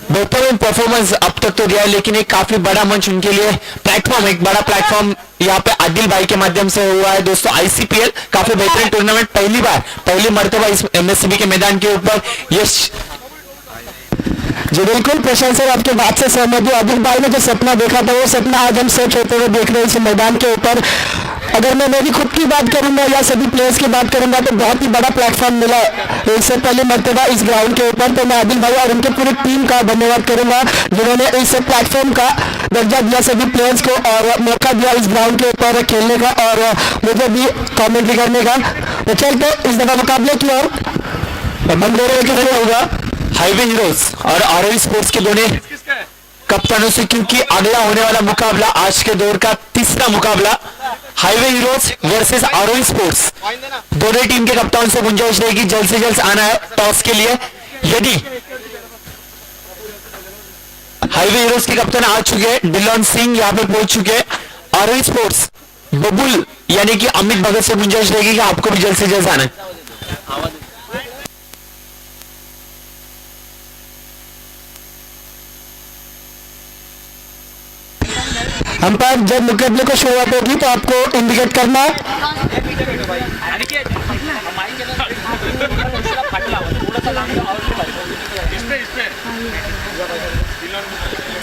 Speaker 1: बेहतरीन परफॉर्मेंस अब तक तो दिया है, लेकिन एक काफी बड़ा मंच उनके लिए प्लेटफॉर्म, एक बड़ा प्लेटफॉर्म यहाँ पे आदिल भाई के माध्यम से हुआ है दोस्तों। आईसीपीएल काफी बेहतरीन टूर्नामेंट, पहली मर्तबा इस एमएससीबी के मैदान के ऊपर यश।
Speaker 2: जी बिल्कुल प्रशांत सर, आपके बात से सहमत हूँ। आदिल भाई ने जो सपना देखा था वो सपना आज हम सच होते हुए देख रहे हैं इस मैदान के ऊपर। अगर मैं मेरी खुद की बात करूंगा या सभी प्लेयर्स की बात करूंगा तो बहुत ही बड़ा प्लेटफॉर्म मिला इससे पहले मर्तबा इस ग्राउंड के ऊपर। तो मैं आदिल भाई और उनके पूरी टीम का धन्यवाद करूंगा जिन्होंने इस प्लेटफॉर्म का दर्जा दिया सभी प्लेयर्स को और मौका दिया इस ग्राउंड के ऊपर खेलने का और मुझे भी कॉमेंट्री करने का। तो चलते इस दफा मुकाबले की ओर
Speaker 1: होगा हाईवे हीरोज और आरोही स्पोर्ट्स के दोनों कप्तानों से, क्योंकि अगला होने वाला मुकाबला आज के दौर का तीसरा मुकाबला हाईवे हीरोज वर्सेस आरोही स्पोर्ट्स। दोनों टीम के कप्तान से गुंजाइश रहेगी जल्द से जल्द आना है टॉस के लिए। यदि हाईवे हीरोज के कप्तान आ चुके हैं, डिलॉन सिंह यहाँ पे पहुंच चुके हैं। आरोही स्पोर्ट्स बबुल यानी कि अमित भगत से गुंजाइश रहेगी कि आपको भी जल्द से जल्द आना है।
Speaker 2: अंपायर जब मुकाबले को शुरुआत होगी तो आपको इंडिकेट करना है।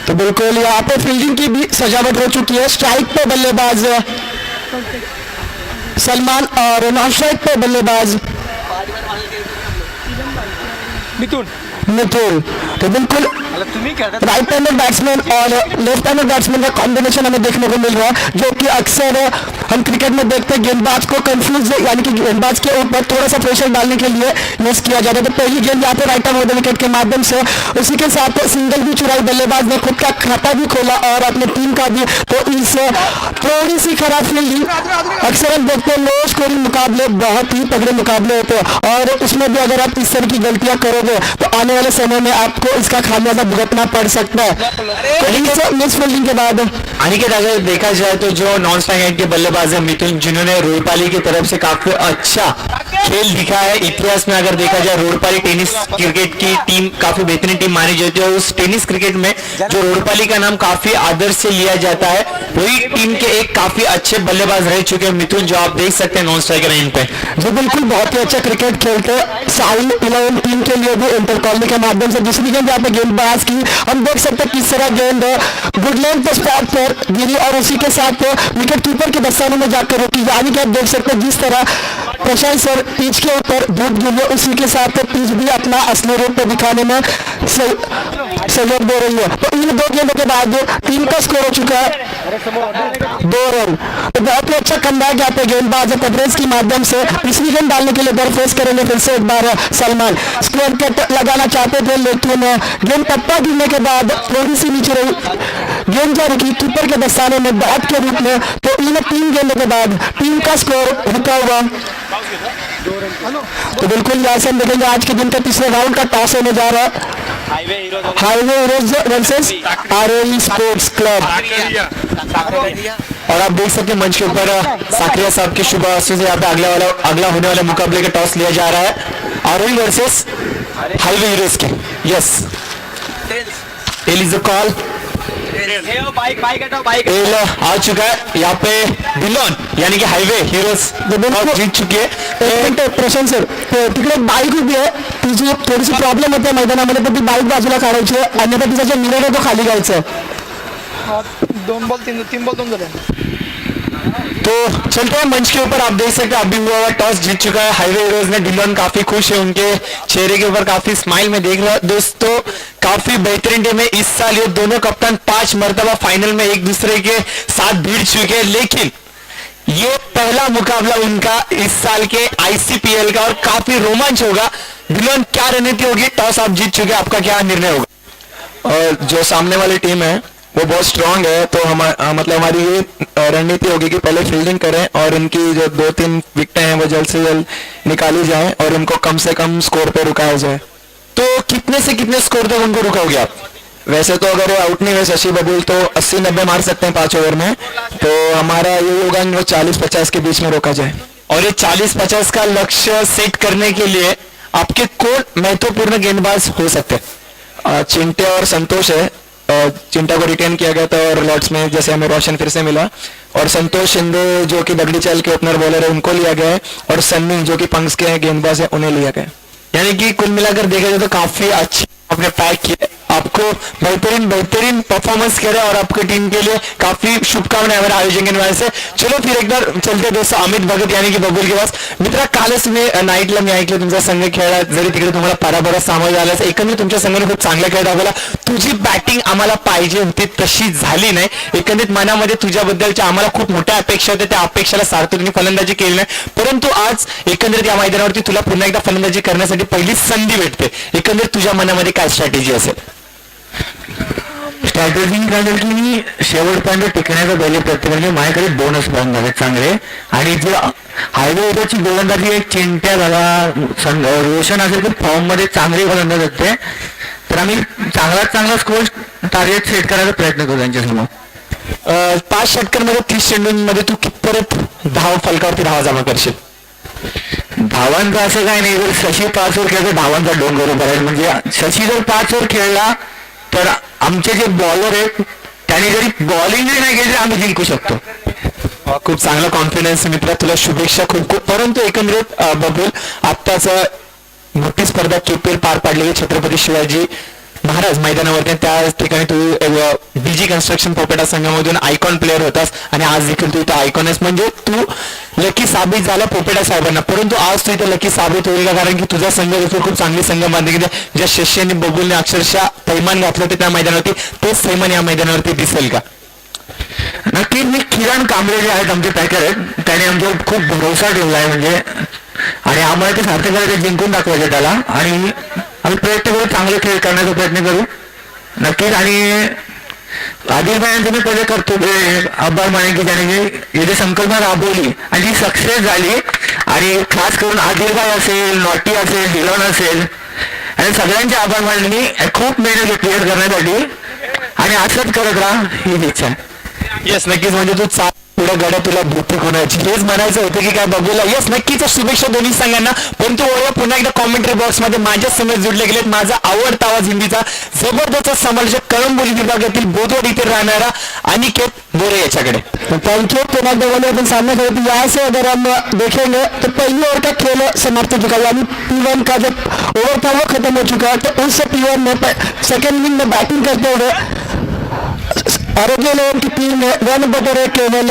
Speaker 2: तो बिल्कुल यहाँ पे फील्डिंग की भी सजावट हो चुकी है। स्ट्राइक पे बल्लेबाज सलमान और नॉन स्ट्राइक पे बल्लेबाज मिथुन। तो बिल्कुल राइट हैंडेड बैट्समैन और लेफ्ट हैंडेड बैट्समैन का कॉम्बिनेशन हमें देखने को मिल रहा है, जो कि अक्सर हम क्रिकेट में देखते हैं गेंदबाज को कंफ्यूज यानी कि गेंदबाज के ऊपर थोड़ा सा प्रेशर डालने के लिए यूज किया जाता है। तो पहली गेंद यहाँ पे राइट हैंड विकेट के माध्यम से, उसी के साथ सिंगल भी चुराई, बल्लेबाज ने खुद का खाता भी खोला और अपने टीम का भी। तो इस थोड़ी सी खराब फील्डिंग अक्सर हम देखते हैं लो स्कोरिंग मुकाबले बहुत ही तगड़े मुकाबले होते हैं, और उसमें भी अगर आप इस तरह की गलतियां करोगे तो आने वाले समय में आपको इसका खामियाजा भुगतना पड़ सकता है। तो मिस फील्डिंग के बाद
Speaker 1: अनिकेत अगर देखा जाए तो जो नॉन स्ट्राइक के बल्लेबाज है मिथुन, जिन्होंने रोडपाली की तरफ से काफी अच्छा खेल दिखा है। इतिहास में अगर देखा जाए रोडपाली टेनिस क्रिकेट की टीम काफी बेहतरीन टीम मानी जाती है, और उस टेनिस क्रिकेट में जो रोडपाली का नाम काफी आदर से लिया जाता है, वही टीम के एक काफी अच्छे बल्लेबाज रह चुके हैं मिथुन, जो आप देख सकते हैं नॉन स्ट्राइकर लाइन पे।
Speaker 2: जो बिल्कुल बहुत ही अच्छा क्रिकेट खेलते हैं। साउंड 11 टीम के लिए भी इंटरकॉलनी के माध्यम से दूसरी गेंद यहाँ पे गेंदबाज की हम देख सकते हैं किस तरह गेंद गुड लेंथ पे स्पॉट पर गिरी और उसी के साथ विकेट कीपर के दस्ताने में जाकर रोकी। यानी कि आप देख सकते हैं जिस तरह प्रशांत सर पिच के ऊपर धूप गिरी, उसी के साथ पिच भी अपना असली रूप को दिखाने में सहयोग दे रही है। तो इन दो गेंदों के बाद टीम का स्कोर हो चुका है 2 रन। तो बहुत ही अच्छा कमबैक यहाँ पे गेंदबाज कवरेज के माध्यम से तीसरी गेंद डालने के लिए दरफेस करेंगे फिर से एक बार सलमान। स्क्वायर कट लगाना चाहते थे लेकिन गेंद टप्पा गिरने के बाद थोड़ी सी नीचे रही, गेंद जा रही कीपर के दस्ताने में डॉट के रूप में। तो इन 3 गेंदों के बाद टीम का स्कोर रुका हुआ। तो बिल्कुल यहाँ से हम देखेंगे आज के दिन का तीसरे राउंड का टॉस होने जा रहा है हाईवे हीरोज वर्सेस आरोही स्पोर्ट्स क्लब।
Speaker 1: और आप देख सकते हैं मंच के ऊपर साकरिया साहब के शुभ आशीष से यहाँ पे अगला होने वाले मुकाबले का टॉस लिया जा रहा है आरोही वर्सेस हाईवे हीरोज के। Yes tail is the call. Tail आ चुका है यहाँ पे डिलॉन यानी कि हाईवे हीरोज जीत चुकी है।
Speaker 2: प्रशांत सर तिकडे बाईक उभी आहे, तिची थोडीशी प्रॉब्लेम होते मैदानामध्ये, तर ती बाईक बाजूला काढायची, अन्यथा तिचा जो मिरर आहे तो खाली घ्यायचा.
Speaker 3: हाँ 2 बॉल 3 बॉल 2 झाले.
Speaker 1: तो चलते हैं मंच के ऊपर. आप देख सकते हैं अभी हुआ टॉस जीत चुका है हाईवे हीरोज ने. डिलन काफी खुश है, उनके चेहरे के ऊपर काफी स्माइल में देख रहा. दोस्तों काफी बेहतरीन टीम है इस साल. ये दोनों कप्तान 5 मरतबा फाइनल में एक दूसरे के साथ भिड़ चुके हैं, लेकिन ये पहला मुकाबला उनका इस साल के आईसीपीएल का और काफी रोमांच होगा. डिलन क्या रणनीति होगी? टॉस आप जीत चुके, आपका क्या निर्णय होगा?
Speaker 4: और जो सामने वाली टीम है वो बहुत स्ट्रांग है, तो मतलब हमारी ये रणनीति होगी कि पहले फील्डिंग करें और उनकी जो 2-3 विकेटें हैं वो जल्द से जल्द निकाली जाएं और उनको कम से कम स्कोर पे रुकाया जाए.
Speaker 1: तो कितने से कितने स्कोर तक उनको रुकाओगे आप?
Speaker 4: वैसे तो अगर वो आउट नहीं हुए शशि बबुल तो 80-90 मार सकते हैं 5 ओवर में, तो हमारा ये होगा वो 40-50 के बीच में रोका जाए.
Speaker 1: और ये 40-50 का लक्ष्य सेट करने के लिए आपके कौन महत्वपूर्ण गेंदबाज हो सकते हैं?
Speaker 4: चिंटे और संतोष है. चिंटा को रिटेन किया गया था और लॉर्ड्स में जैसे हमें रोशन फिर से मिला, और संतोष शिंदे जो कि दगड़ी चाल के ओपनर बॉलर है उनको लिया गया है, और सन्नी जो कि पंक्स के गेंदबाज है उन्हें लिया गया है.
Speaker 1: यानी कि कुल मिलाकर देखा जाए तो काफी अच्छी आपने पैक किया. आपको बेहतरीन परफॉर्मेंस करे और आपकी टीम के लिए काफी शुभकामनाएं हमारे आयोजन के निवास से. चलो फिर एक बार चलते दोस्तों अमित भगत यानी की बबुल के पास. मित्रा कालच मी नाईटला मी ऐकलं तुमचा संघ खेळला, जरी तिकडे तुम्हाला पराभव सामोरं झालं एकंदरीत तुमच्या संघाने खूप चांगला खेळ दाखवला. तुझी बॅटिंग आम्हाला पाहिजे होती तशी झाली नाही. एकंदरीत मनामध्ये तुझ्याबद्दलच्या आम्हाला खूप मोठ्या अपेक्षा होत्या, त्या अपेक्षाला सार्थ तुम्ही फलंदाजी केली नाही, परंतु आज एकंदरीत या मैदानावरती तुला पुन्हा एकदा फलंदाजी करण्यासाठी पहिली संधी भेटते. एकंदरीत तुझ्या मनामध्ये काय स्ट्रॅटेजी असेल?
Speaker 2: स्ट्रॅटेजी काय की मी शेवटपर्यंत टिकण्याचा पहिले प्रयत्न म्हणजे माझ्याकडे 2च बॉल झाले चांगले, आणि जे हायवे एरियाची गोलंदाजी एक चिंट्या झाला रोशन असेल तर फॉर्म मध्ये चांगली गोलंदाज असते, तर आम्ही चांगला स्कोर टार्गेट सेट करायचा प्रयत्न करू त्यांच्यासमोर.
Speaker 1: 5 षटकांमध्ये 30 चेंडूंमध्ये तू कितपर्यंत धाव फलकावरती धावा जमा करशील?
Speaker 2: धावांचं असं काही नाही, जर शशी 5 ओव्हर खेळतो धावांचा डोंगर उभा राहील. म्हणजे शशी जर 5 ओव्हर खेळला तर आमचे जे बॉलर आहेत त्यांनी जरी बॉलिंग नाही केली आम्ही जिंकू शकतो.
Speaker 1: खूप चांगला कॉन्फिडन्स मित्र, तुला शुभेच्छा खूप खूप. परंतु एकंदरीत बबुल आत्ताच मोठी स्पर्धा केपीएल पार पाडली छत्रपती शिवाजी महाराज मैदानावरती, त्या ठिकाणी तू बीजी कन्स्ट्रक्शन पोपेटा संघामधून आयकॉन प्लेअर होतास आणि आज देखील तू इथं आयकॉन आहेस. म्हणजे तू लकी साबित झाला पोपेटा साहेबांना, परंतु आज तू इथं लकी साबित होईल का? कारण की तुझा संघ देखील खूप चांगली संघ बांधली गेली. ज्या शशी आणि बबुलने अक्षरशः थैमान घातलं होते त्या मैदानावरती, तेच थैमान या मैदानावरती दिसेल का?
Speaker 2: नक्कीच. मी किरण कांबळे जे आहेत आमचे पॅकर आहेत त्याने आमच्यावर खूप भरोसा ठेवला आहे, म्हणजे आणि आम्हाला ते सार्थ करायचं जिंकून दाखवायचं त्याला, आणि आम्ही प्रयत्न करू चांगले खेळ करण्याचा प्रयत्न करू नक्कीच. आणि आदिल भाईंचं मी पहिले करतो आभार माने की त्याने जे जे संकल्पना राबवली आणि ती सक्सेस झाली, आणि खास करून आदिल भाई असेल, नॉटी असेल, डिलॉन असेल, आणि सगळ्यांचे आभार मानले. मी खूप मेहनत क्लिअर करण्यासाठी, आणि असंच करत राहा हीच इच्छा आहे.
Speaker 1: येस नक्कीच. म्हणजे तू पुढे गड्या तुला भूती कोणाची हेच म्हणायचं होतं की काय बघूला. येस नक्कीच शुभेच्छा दोन्ही संघांना. परंतु पुन्हा एकदा कॉमेंट्री बॉक्स मध्ये माझ्या समोर जुडले गेलेत माझा आवडता आवाज हिंदीचा जबरदस्त समालोचक कळंबोली विभागातील बोधवड इथे राहणारा अनिकेत बोरे याच्याकडे.
Speaker 2: Thank you. अपन सामने खड़े थे, यहाँ से अगर हम देखेंगे तो पहली ओवर का खेल समाप्त हो चुका है, यानी P1 का जब ओवर था वो खत्म हो चुका है. तो उस P1 में सेकेंड इनिंग में बैटिंग करते हुए आरोग्य लेवल की टीम ने 1/1 केवल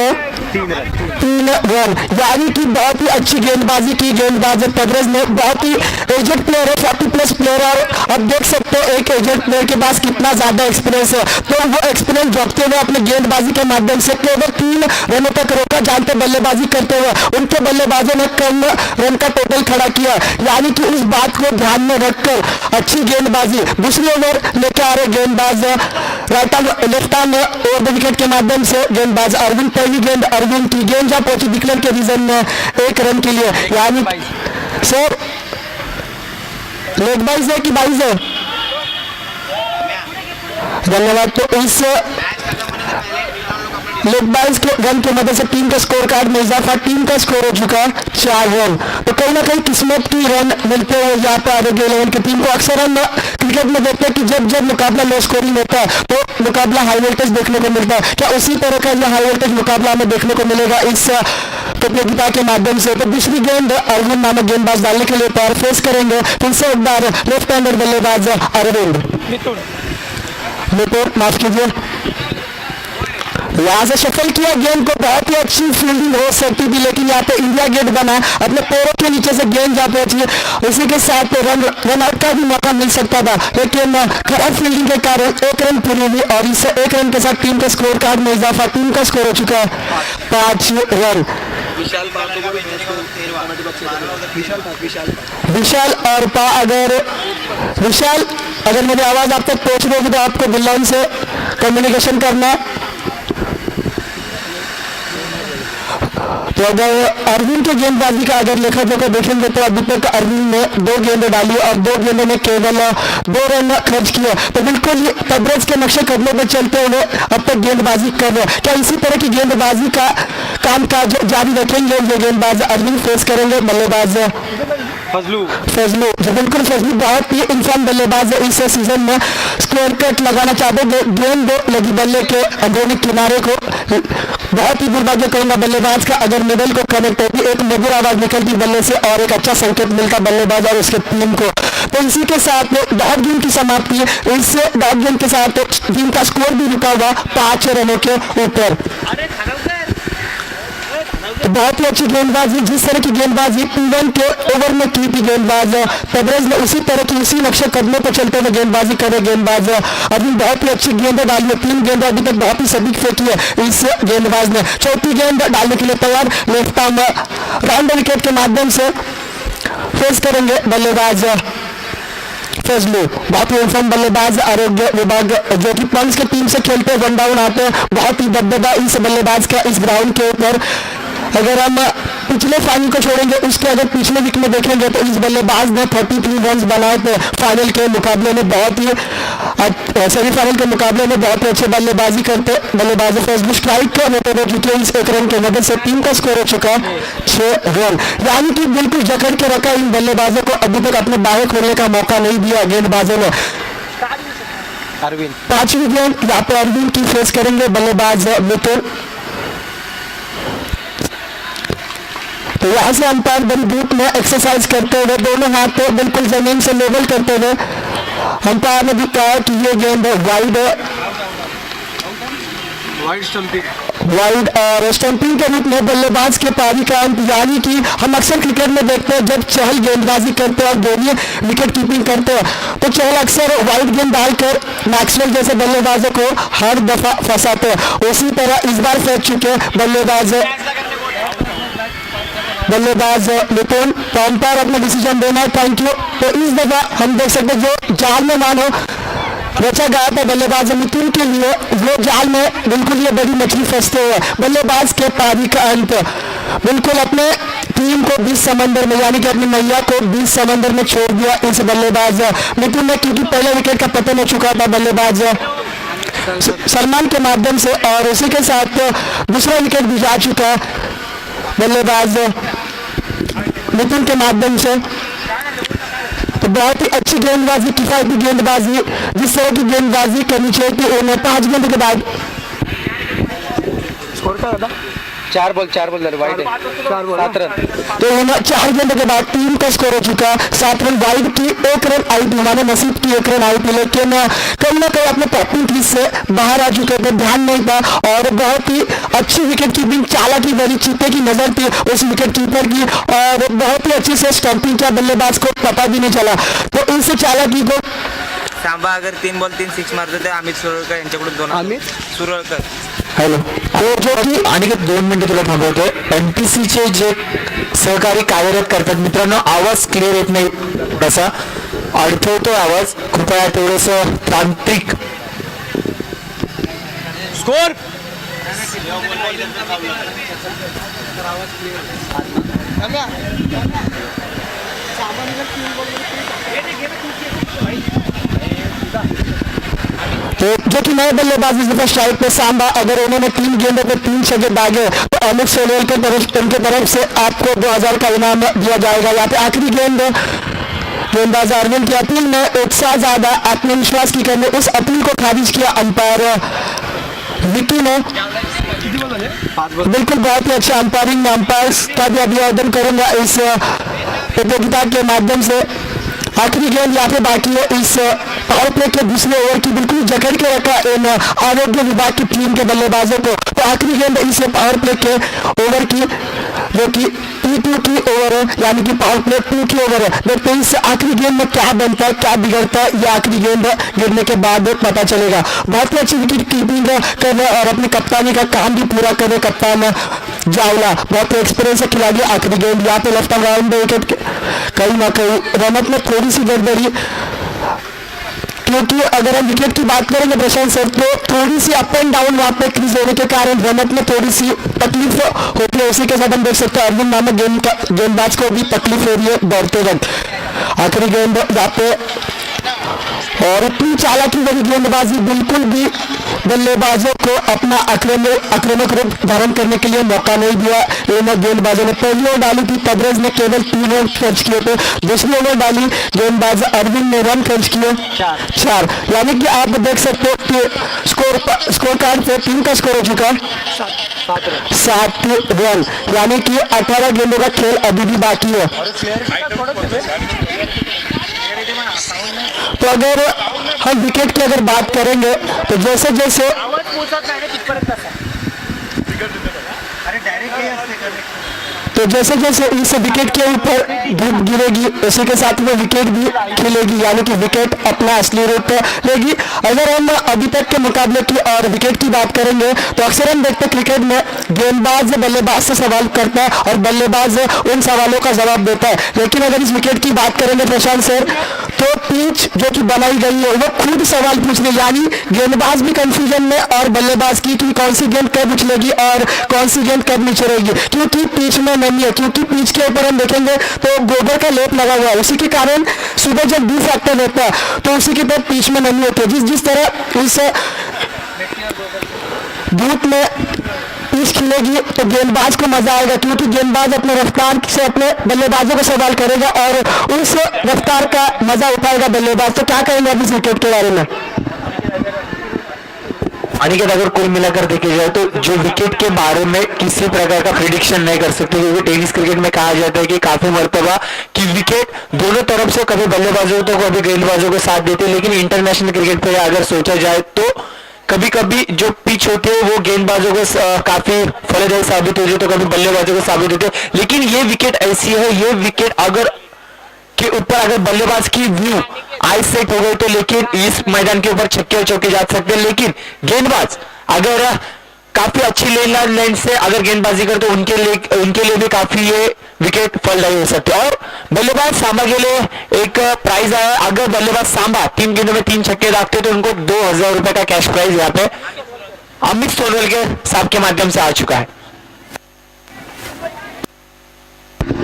Speaker 2: 3 रन, यानी कि बहुत ही अच्छी गेंदबाजी की. गेंदबाज पदरज ने बहुत ही एजेड प्लेयर है, 40+ प्लेयर है, और अब देख सकते हो एक एजेड प्लेयर के पास कितना ज्यादा एक्सपीरियंस है. तो वो एक्सपीरियंस जोड़ते हुए अपने गेंदबाजी के माध्यम से केवल 3 रनों तक रोका, जानते बल्लेबाजी करते हुए उनके बल्लेबाजों ने कम रन का टोटल खड़ा किया, यानी कि उस बात को ध्यान में रखकर अच्छी गेंदबाजी. दूसरी ओवर लेके आ रहे गेंदबाज right arm left arm over the wicket के माध्यम से गेंदबाज अरविंद, पहली गेंद अरविंद की, गेंद जहाँ पहुंची डिक्लेयर के रीजन में 1 रन के लिए, यानी सर लेग बाइज है कि बाइज है? धन्यवाद. तो इस लेग बाइज के रन की मदद से टीम के स्कोर कार्ड में इजाफा, टीम का स्कोर हो चुका है 4 रन. तो कहीं ना कहीं किस्मत की रन मिलते हुए यहाँ पर आरोग्य लेवल की टीम को. अक्सर हम क्रिकेट में देखते हैं कि जब मुकाबला लो स्कोरिंग होता है तो मुकाबला हाई वोल्टेज देखने को मिलता है. क्या उसी तरह का यह हाई वोल्टेज मुकाबला हमें देखने को मिलेगा इस प्रतियोगिता के माध्यम से? तो दूसरी गेंद अरविंद नामक गेंदबाज डालने के लिए तैयार, फेस करेंगे फिर से एक बार लेफ्ट हैंडेड बल्लेबाज अरविंद. मितुर माफ कीजिए. यहाँ से शफल किया गेंद को, बहुत ही अच्छी फील्डिंग हो सकती थी लेकिन यहाँ पे इंडिया गेट बना, अपने पैरों के नीचे से गेंद जा पहुंची, उसी के साथ रन आउट का भी मौका मिल सकता था लेकिन खराब फील्डिंग के कारण 1 रन पूरी हुई और इससे 1 रन के साथ टीम के स्कोर कार्ड में इजाफा, टीम का स्कोर हो चुका है 5 रन। विशाल और विशाल अगर मेरी आवाज आप तक पहुंच रही होगी तो आपको बिल्लाइन से कम्युनिकेशन करना है। तो अगर अरविंद के गेंदबाजी का अगर लेखा जोखा देखेंगे तो अभी तक अरविंद ने 2 गेंदें डाली और 2 गेंदों में केवल 2 रन खर्च किए, तो बिल्कुल तबरेज के नक्शे कदमों पर चलते हुए अब तक गेंदबाजी कर रहे हैं। क्या इसी तरह की गेंदबाजी का काम काज जारी रखेंगे ये गेंदबाज अरविंद फेस करेंगे बल्लेबाज फजलू, जो बिल्कुल फजलू बहुत ही इंसान बल्लेबाज है, इस सीजन में स्क्वायर कट लगाना चाहते गेंद लगी बल्ले के अंदरूनी किनारे को, बहुत ही दुर्भाग्य कहूंगा बल्लेबाज का अगर मिडल को कनेक्ट होती, एक मधुर आवाज निकलती बल्ले से और एक अच्छा संकेत मिलता बल्लेबाज और उसके टीम को। तो इसी के साथ डॉट गेम की समाप्ति, इससे डॉट गेम के साथ टीम का स्कोर भी रुका हुआ 5 रनों के ऊपर। तो बहुत ही अच्छी गेंदबाजी, जिस तरह की गेंदबाजी इवन के ओवर में की थी गेंदबाज तबरेज ने, उसी तरह की उसी नक्शे कदमों पर चलते हुए गेंदबाजी करे गेंदबाज अभी बहुत ही अच्छी गेंदें डाली है, 3 गेंदें अभी तक बहुत ही सटीक फेंकी है इस गेंदबाज ने, 4थी गेंद डालने के लिए तैयार, लेफ्ट आर्म राउंड विकेट के माध्यम से फेस करेंगे बल्लेबाज फजलू, बहुत ही इनफॉर्म बल्लेबाज आरोग्य विभाग जो कि पंच के टीम से खेलते 1 डाउन आते हैं, बहुत ही दबदबा इस बल्लेबाज का इस ग्राउंड के ऊपर। अगर हम पिछले फाइनल को छोड़ेंगे उसके अगर पिछले वीक में देखेंगे तो इस बल्लेबाज ने 33 रन बनाए थे फाइनल के मुकाबले में, बहुत ही सेमीफाइनल के मुकाबले में बहुत ही अच्छे बल्लेबाजी करते बल्लेबाज फजलू स्ट्राइक कर होते थे क्योंकि इस 1 रन की मदद से टीम का स्कोर हो चुका 6 रन, यानी कि बिल्कुल जकड़ के रखा इन बल्लेबाजों को, अभी तक अपने बाहें खोलने का मौका नहीं दिया गेंदबाजों ने। अरविंद 5वीं गेंद यहाँ पे अरविंद की फेस करेंगे बल्लेबाज मिथुन, तो यहाँ से अंपायर बड़ी धूप में एक्सरसाइज करते हुए दोनों हाथ को बिल्कुल जमीन से लेवल करते हुए अंपायर ने भी कहा कि ये गेंद वाइड और स्टंपिंग के रूप में बल्लेबाज के पारी का अंत, यानी कि हम अक्सर क्रिकेट में देखते हैं जब चहल गेंदबाजी करते हैं और धोनी विकेट कीपिंग करते हैं तो चहल अक्सर वाइड गेंद डालकर मैक्सवेल जैसे बल्लेबाजों को हर दफा फंसाते हैं, उसी तरह इस बार फंस चुके बल्लेबाज निपुण, तो अंपायर अपना डिसीजन देना है, थैंक यू। तो इस दफा हम देख सकते हैं जो जाल में मानो रचा गया था बल्लेबाज मिथुन के लिए, वो जाल में बिल्कुल ये बड़ी मछली फंसते हुए बल्लेबाज के पारी का अंत, बिल्कुल अपने टीम को 20 समंदर में यानी कि अपनी मैया को 20 समंदर में छोड़ दिया इस बल्लेबाज मिथुन ने, क्योंकि पहले विकेट का पतन हो चुका था बल्लेबाज सलमान के माध्यम से और उसी के साथ दूसरा विकेट भी जा चुका है बल्लेबाज मिथुन के माध्यम से। तो बहुत ही अच्छी गेंदबाजी, किफायती गेंदबाजी, जिस तरह की गेंदबाजी करनी चाहिए कि उन्हें 5 गेंद के बाद स्कोर क्या था 4 बॉल 7 रन, तो उन्हें 4 गेंद के बाद टीम का स्कोर हो चुका 7 रन, वाइड की 1 रन आई थी, हमारे नसीब की 1 रन आई थी, लेकिन कहीं ना कहीं अपने टॉपिंग क्रीज से बाहर आ चुके थे, ध्यान नहीं था और बहुत ही अच्छी विकेट कीपिंग, चालाकी भरी चीते की नजर थी उस विकेट कीपर की और बहुत ही अच्छी से स्टंपिंग किया, बल्लेबाज को पता भी नहीं चला, तो इस चालाकी को
Speaker 5: सांबा अगर 3 बॉल 3 सिक्स मारते थे अमित सुरळकर यांच्याकडून 2 अमित सुरळकर
Speaker 1: हॅलो, तो जो की आणि 2 मिनिटं तुला थांबवतोय, एमपीसीचे जे सहकारी कार्यरत करतात मित्रांनो, आवाज क्लिअर येत नाही, तसा अडथळतो आवाज, कृपया थोडंसं तांत्रिक
Speaker 5: स्कोर
Speaker 2: तो जो कि नए बल्लेबाजी जब स्ट्राइक पे सांबा, अगर उन्होंने 3 गेंदों पे 3 छक्के दागे तो अमित सोलेल के तरफ उनके तरफ से आपको 2000 का इनाम दिया जाएगा। यहाँ पे आखिरी गेंदबाज अरविंद की अपील में उत्साह ज्यादा आत्मविश्वास की करने, उस अपील को खारिज किया अंपायर विकी ने, बिल्कुल बहुत ही अच्छा अंपायरिंग, अंपायर का भी अभिवादन करूंगा इस प्रतियोगिता के माध्यम से। आखिरी गेंद यहाँ पे बाकी है इस पावर प्ले के दूसरे ओवर की, बिल्कुल जकड़ के रखा इन आरोग्य विभाग की टीम के बल्लेबाजों को। तो आखिरी गेंद इस पावर प्ले के ओवर की, जो कि T2 की ओवर है, यानी कि पावर प्ले 2 की ओवर है। देखते हैं इस आखिरी गेंद में क्या बनता है, क्या बिगड़ता है, ये आखिरी गेंद गिरने के बाद पता चलेगा। बहुत ही अच्छी विकेट कीपिंग कर रहे और अपनी कप्तानी का काम भी पूरा कर रहे कप्तान जावला, बहुत ही एक्सपीरियंस खिलाड़ी। आखिरी गेंद यहाँ पे लेफ्ट राउंड विकेट, कहीं ना कहीं रनअप में थोड़ी सी गड़बड़ी, क्योंकि अगर हम विकेट की बात करेंगे प्रशांत सर तो थोड़ी सी अप एंड डाउन वहाँ पे क्रीज होने के कारण रनअप में थोड़ी सी तकलीफ होती है। उसी के साथ हम देख सकते हैं अर्जुन नामक गेंदबाज को भी तकलीफ हो रही है दौड़ते वक्त। आखिरी गेंद यहाँ पे और इतनी चालाकी वाली गेंदबाजी, बिल्कुल भी बल्लेबाजों को अपना आक्रामक रूप धारण करने के लिए मौका नहीं दिया इन गेंदबाजों ने। पहली ओवर डाली थी तबरेज ने केवल 3 रन खर्च किए थे, दूसरी ओवर डाली गेंदबाज अरविंद ने रन खर्च किए 4, यानी कि आप देख सकते हो कि स्कोर कार्ड पे टीम का स्कोर हो चुका 7 रन, यानी कि 18 गेंदों का खेल अभी भी बाकी है। तो अगर हम विकेट की अगर बात करेंगे तो जैसे जैसे इस विकेट के ऊपर धूप गिरेगी उसी के साथ में विकेट भी खिलेगी, यानी कि विकेट अपना असली रूप लेगी। अगर हम अभी तक के मुकाबले की और विकेट की बात करेंगे तो अक्सर हम देखते हैं क्रिकेट में गेंदबाज बल्लेबाज से सवाल करता है और बल्लेबाज उन सवालों का जवाब देता है, लेकिन अगर इस विकेट की बात करेंगे प्रशांत सर तो पिच जो कि बनाई गई है वो खुद सवाल पूछ रही है, यानी गेंदबाज भी कंफ्यूजन में और बल्लेबाज की कि कौन सी गेंद कब उछलेगी और कौन सी गेंद कब नीचे रहेगी, क्योंकि पिच में नहीं है। क्योंकि पिच के ऊपर हम देखेंगे तो गोबर का लेप लगा हुआ है, उसी के कारण सुबह जब डी फैक्टर होता है तो उसी के तरफ पिच में नहीं होती। जिस तरह इस धूप में पिच खिलेगी तो गेंदबाज को मजा आएगा, क्योंकि गेंदबाज अपने रफ्तार से अपने बल्लेबाजों को सवाल करेगा और उस रफ्तार का मजा उठाएगा बल्लेबाज। तो क्या कहेंगे आप इस विकेट के बारे में?
Speaker 1: अनिकेत, अगर कुल मिलाकर देखे जाए तो जो विकेट के बारे में किसी प्रकार का प्रिडिक्शन नहीं कर सकते, क्योंकि टेनिस क्रिकेट में कहा जाता है कि काफी मर्तबा कि विकेट दोनों तरफ से कभी बल्लेबाजों तो कभी गेंदबाजों को साथ देते हैं, लेकिन इंटरनेशनल क्रिकेट पे अगर सोचा जाए तो कभी कभी जो पिच होती है वो गेंदबाजों को काफी फलदायी साबित होती है तो कभी बल्लेबाजों को साबित होती है। लेकिन ये विकेट ऐसी है, ये विकेट अगर के ऊपर अगर बल्लेबाज की व्यू आई सेट हो गई तो लेकिन इस मैदान के ऊपर छक्के और चौके जा सकते हैं, लेकिन गेंदबाज अगर काफी अच्छी लाइन से अगर गेंदबाजी करे तो उनके लिए भी काफी ये विकेट फलदायी हो सकते हैं। और बल्लेबाज सांबा के लिए एक प्राइज आया, अगर बल्लेबाज सांबा 3 गेंदों में 3 छक्के दागते तो उनको 2000 रुपए का कैश प्राइज यहाँ पे अमित सोनवल के साहब के माध्यम से आ चुका है।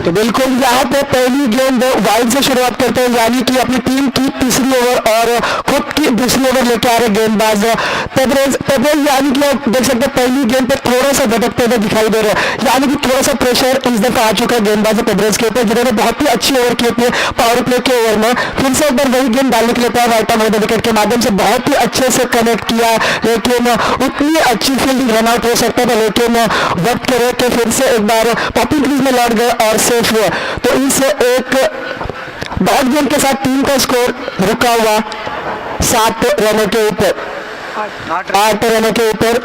Speaker 2: तो बिल्कुल यहाँ पे पहली गेंद वाइड से शुरुआत करते हैं, यानी कि अपनी टीम की तीसरी ओवर और खुद की दूसरी ओवर लेके आ रहे गेंदबाज तबरेज, यानी कि आप देख सकते हैं पहली गेंद पे थोड़ा सा भटकते हुए दिखाई दे रहे हैं, यानी कि थोड़ा सा प्रेशर इस दफा आ चुका है गेंदबाज तबरेज के ऊपर, जिन्होंने बहुत ही अच्छी ओवर की अपने पावर प्ले के ओवर में फिर से एक बार वही गेंद डालने के लिए तैयार राइट आर्म विकेट के माध्यम से बहुत ही अच्छे से कनेक्ट किया, लेकिन उतनी अच्छी फील्डिंग रन आउट हो सकता था, लेकिन वक्त के रोक के फिर से एक बार पॉपिंग क्रीज में लौट गए और सेफ हुए। तो इस एक डॉट गेंद के साथ टीम का स्कोर रुका हुआ 7 रनों के ऊपर, 8 रनों के ऊपर।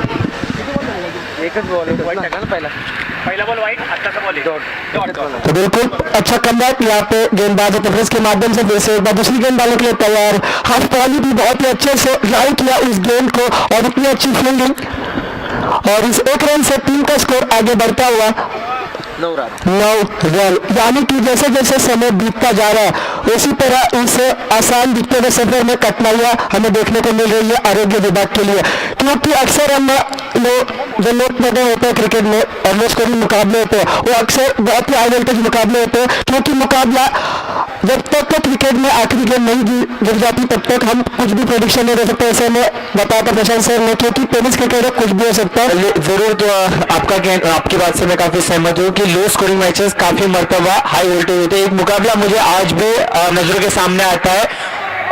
Speaker 2: तो बिल्कुल अच्छा कमबैक यहाँ पे गेंदबाज तफरीज के माध्यम से फिर से एक बार दूसरी गेंद डालने के लिए तैयार, हाफ पॉली भी बहुत ही अच्छे से राइट किया उस गेंद को और इतनी अच्छी फील्डिंग, और इस 1 रन से टीम का स्कोर आगे बढ़ता हुआ 9 रन, यानी कि जैसे जैसे समय बीतता जा रहा है उसी तरह इस आसान दिखते हुए सफर में कठिनाइयां हमें देखने को मिल रही है आरोग्य विभाग के लिए, क्योंकि अक्सर हम जो लोग लगे होते हैं क्रिकेट में और जो स्कोरिंग मुकाबले होते हैं वो अक्सर बहुत ही हाई वोल्टेज मुकाबले होते हैं, क्योंकि मुकाबला जब तक क्रिकेट में आखिरी गेंद नहीं गिर जाती तब तक हम कुछ भी प्रेडिक्शन नहीं दे सकते। ऐसे में बताया प्रशांत सर ने, क्योंकि टेनिस क्रिकेट में कुछ भी हो सकता है।
Speaker 1: जरूर, तो आपकी बात से मैं काफी सहमत हूँ कि लो स्कोरिंग मैचेस काफी मर्तबा हाई वोल्टेज होते हैं। एक मुकाबला मुझे आज भी नजरों के सामने आता है,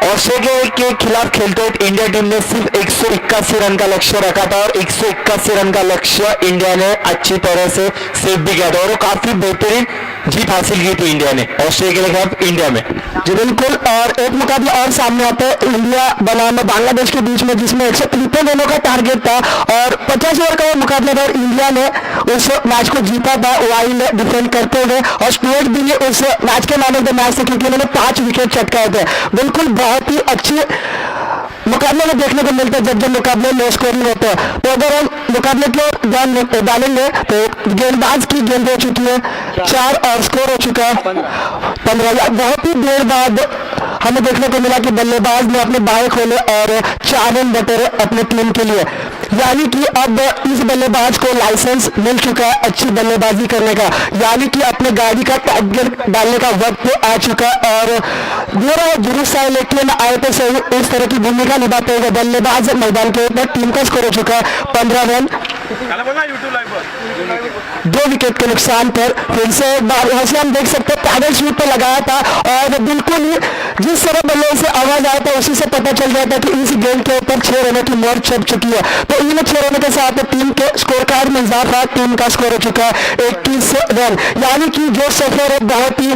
Speaker 1: ऑस्ट्रेलिया के खिलाफ खेलते हुए इंडिया टीम ने सिर्फ 181 रन का लक्ष्य रखा था और 181 रन का लक्ष्य इंडिया ने अच्छी तरह से सेव भी किया था और वो काफी बेहतरीन जीत हासिल की थी इंडिया ने ऑस्ट्रेलिया के खिलाफ इंडिया में।
Speaker 2: जी बिल्कुल। और एक मुकाबला और सामने आता है इंडिया बनाम बांग्लादेश के बीच में, जिसमें 153 रनों का टारगेट था और 50 ओवर का वो मुकाबला था और इंडिया ने उस मैच को जीता था वाइल्ड डिफेंड करते हुए। और स्टुअर्ट भी ने उस मैच के मैन ऑफ द मैच थे क्योंकि उन्होंने 5 विकेट चटकाए थे। बिल्कुल बहुत ही अच्छी मुकाबले में देखने को मिलता है जब मुकाबले लो स्कोरिंग होते हैं। तो अगर हम मुकाबले को ध्यान डालेंगे तो गेंदबाज की गेंद हो चुकी है 4 और स्कोर हो चुका है 15। बहुत ही देर बाद हमें देखने को मिला कि बल्लेबाज ने अपने बाएं खोले और 4 रन बटोरे अपने टीम के लिए। यानी कि अब इस बल्लेबाज को लाइसेंस मिल चुका है अच्छी बल्लेबाजी करने का, यानी कि अपने गाड़ी का टैग गियर डालने का वक्त आ चुका और मेरा जुलूस है लेकिन आए तो सही इस तरह की भूमिका निभाते हुए बल्लेबाज मैदान के ऊपर टीम का स्कोर हो चुका है 15 रन 2 विकेट के नुकसान पर। फिर से एक बार यहाँ से हम देख सकते हैं पैडल स्वीप पर लगाया था और बिल्कुल ही जिस तरह बल्ले से आवाज आया था उसी से पता चल जाता है कि इस गेंद के ऊपर 6 रनों की मोहर छप चुकी है। तो इन 6 रनों के साथ टीम के स्कोर कार्ड में इजाफा, टीम का स्कोर हो चुका है 21 रन। यानी कि जो सफर है बहुत ही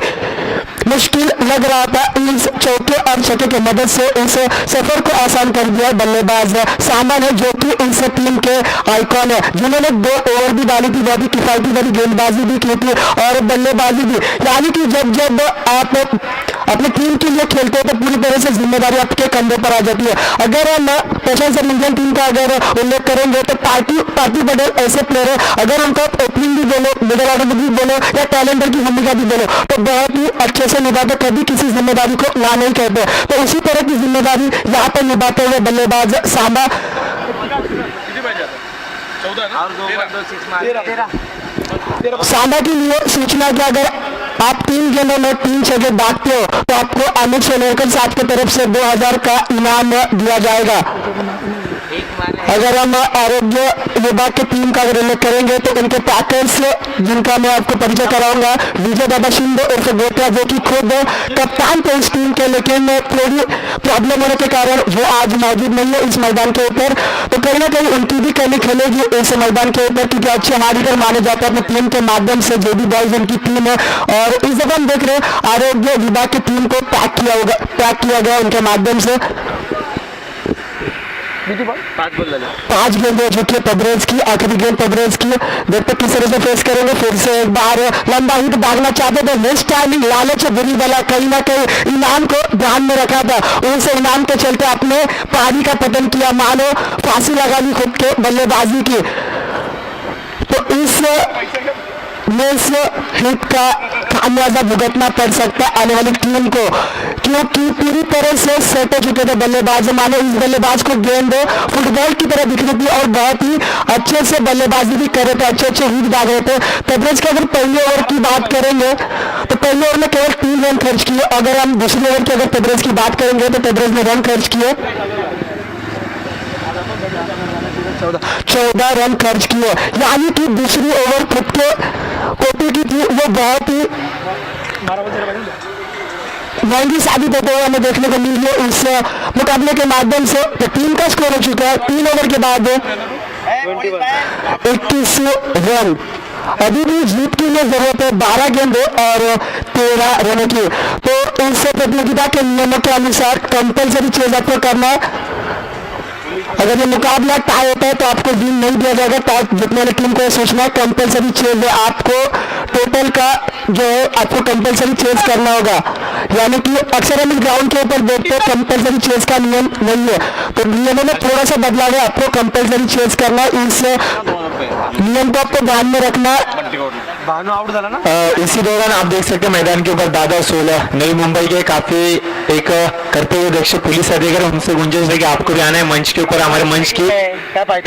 Speaker 2: मुश्किल लग रहा था, इस चौके और छक्के की मदद से इस सफर को आसान कर दिया बल्लेबाज सामान है जो कि इस टीम के आइकॉन है, जिन्होंने 2 ओवर भी डाली थी, बहुत ही किफायती वाली गेंदबाजी भी की थी और बल्लेबाजी भी। यानी कि जब आप अपनी टीम के लिए खेलते हो तो पूरी तरह से जिम्मेदारी आपके कंधों पर आ जाती है। अगर हम प्रशासन इंडियन टीम का अगर उल्लेख करेंगे तो पार्टी पटेल ऐसे प्लेयर है, अगर उनको ओपनिंग भी बोलो, मिडल ऑर्डर भी बोलो या टैलेंटर की भूमिका भी बोलो तो बहुत ही अच्छे से निभाते, कभी किसी जिम्मेदारी को ना नहीं कहते। तो उसी तरह की जिम्मेदारी यहाँ पर निभाते हुए बल्लेबाज सांबा सांबा की लिए सूचना कि अगर आप 3 गेंदों में 3 छक्के दागते हो तो आपको अमित सोनेकर साहब की तरफ से 2000 का इनाम दिया जाएगा। अगर हम आरोग्य विभाग की टीम का अगर उल्लेख करेंगे तो उनके पैकर्स जिनका मैं आपको परिचय कराऊंगा, विजय दादा शिंदे उर्फ गोटिया जो कि खुद कप्तान थे इस टीम के, लेकिन थोड़ी प्रॉब्लम होने के कारण वो आज मौजूद नहीं है इस मैदान के ऊपर। तो कहीं ना कहीं उनकी भी कमी खेलेगी इस मैदान के ऊपर क्योंकि अच्छे हार्डीकर माने जाते हैं अपनी टीम के माध्यम से, जो भी बॉयज उनकी टीम है। और इस दफा हम देख रहे हैं आरोग्य विभाग की टीम को पैक किया गया उनके माध्यम से। 5 गेंद हो चुकी है पब्रेज की, आखिरी गेंद पब्रेज की, देखते किस तरह से फेस करेंगे। फिर से एक बार लंबा हिट दागना चाहते थे, मिस टाइमिंग, लालच बुरी वाला, कहीं ना कहीं इनाम को ध्यान में रखा था, उनसे इनाम के चलते अपने पारी का पतन किया, मानो फांसी लगा ली खुद के बल्लेबाजी की। तो इस हिट का खामियाजा भुगतना पड़ सकता है आने वाली टीम को क्योंकि पूरी तरह से सेट हो चुके थे बल्लेबाज। मानो इस बल्लेबाज को गेंद फुटबॉल की तरह दिख रही थी और बहुत ही अच्छे से बल्लेबाजी भी कर रहे थे, अच्छे हिट दाग रहे थे। तबरेज के अगर पहले ओवर की बात करेंगे तो पहले ओवर में केवल 3 रन खर्च किए। अगर हम दूसरे ओवर की अगर तबरेज की बात करेंगे तो तबरेज ने रन खर्च किए 14 रन खर्च किए। यानी कि दूसरी ओवर खुद के कोटे की थी, वो बहुत ही महंगी साबित होते हुए हमें देखने को मिली है इस मुकाबले के माध्यम से। तो टीम का स्कोर हो चुका है 3 ओवर के बाद 21 रन। अभी भी जीत की लिए जरूरत है 12 गेंदों और 13 रनों की। तो इस प्रतियोगिता के नियमों के अनुसार कंपल्सरी चेज आपको करना है। अगर ये मुकाबला टाई होता है तो आपको विन नहीं दिया जाएगा, टॉस जीतने वाली टीम को सोचना है। कंपल्सरी चेज है, आपको टोटल का जो है आपको कंपल्सरी चेज करना होगा। यानी कि अक्सर हम इस ग्राउंड के ऊपर देखते हैं कंपल्सरी चेज का नियम नहीं है, तो नियमों में थोड़ा सा बदलाव है, आपको कंपल्सरी चेज करना है। इस नियम को आपको ध्यान में रखना।
Speaker 1: इसी दौरान आप देख सकते हैं मैदान के ऊपर दादा 16 नई मुंबई के काफी एक करते हुए दक्ष पुलिस अधिकारी, उनसे गुंजाइश है कि आपको भी आना है मंच के ऊपर, हमारे मंच की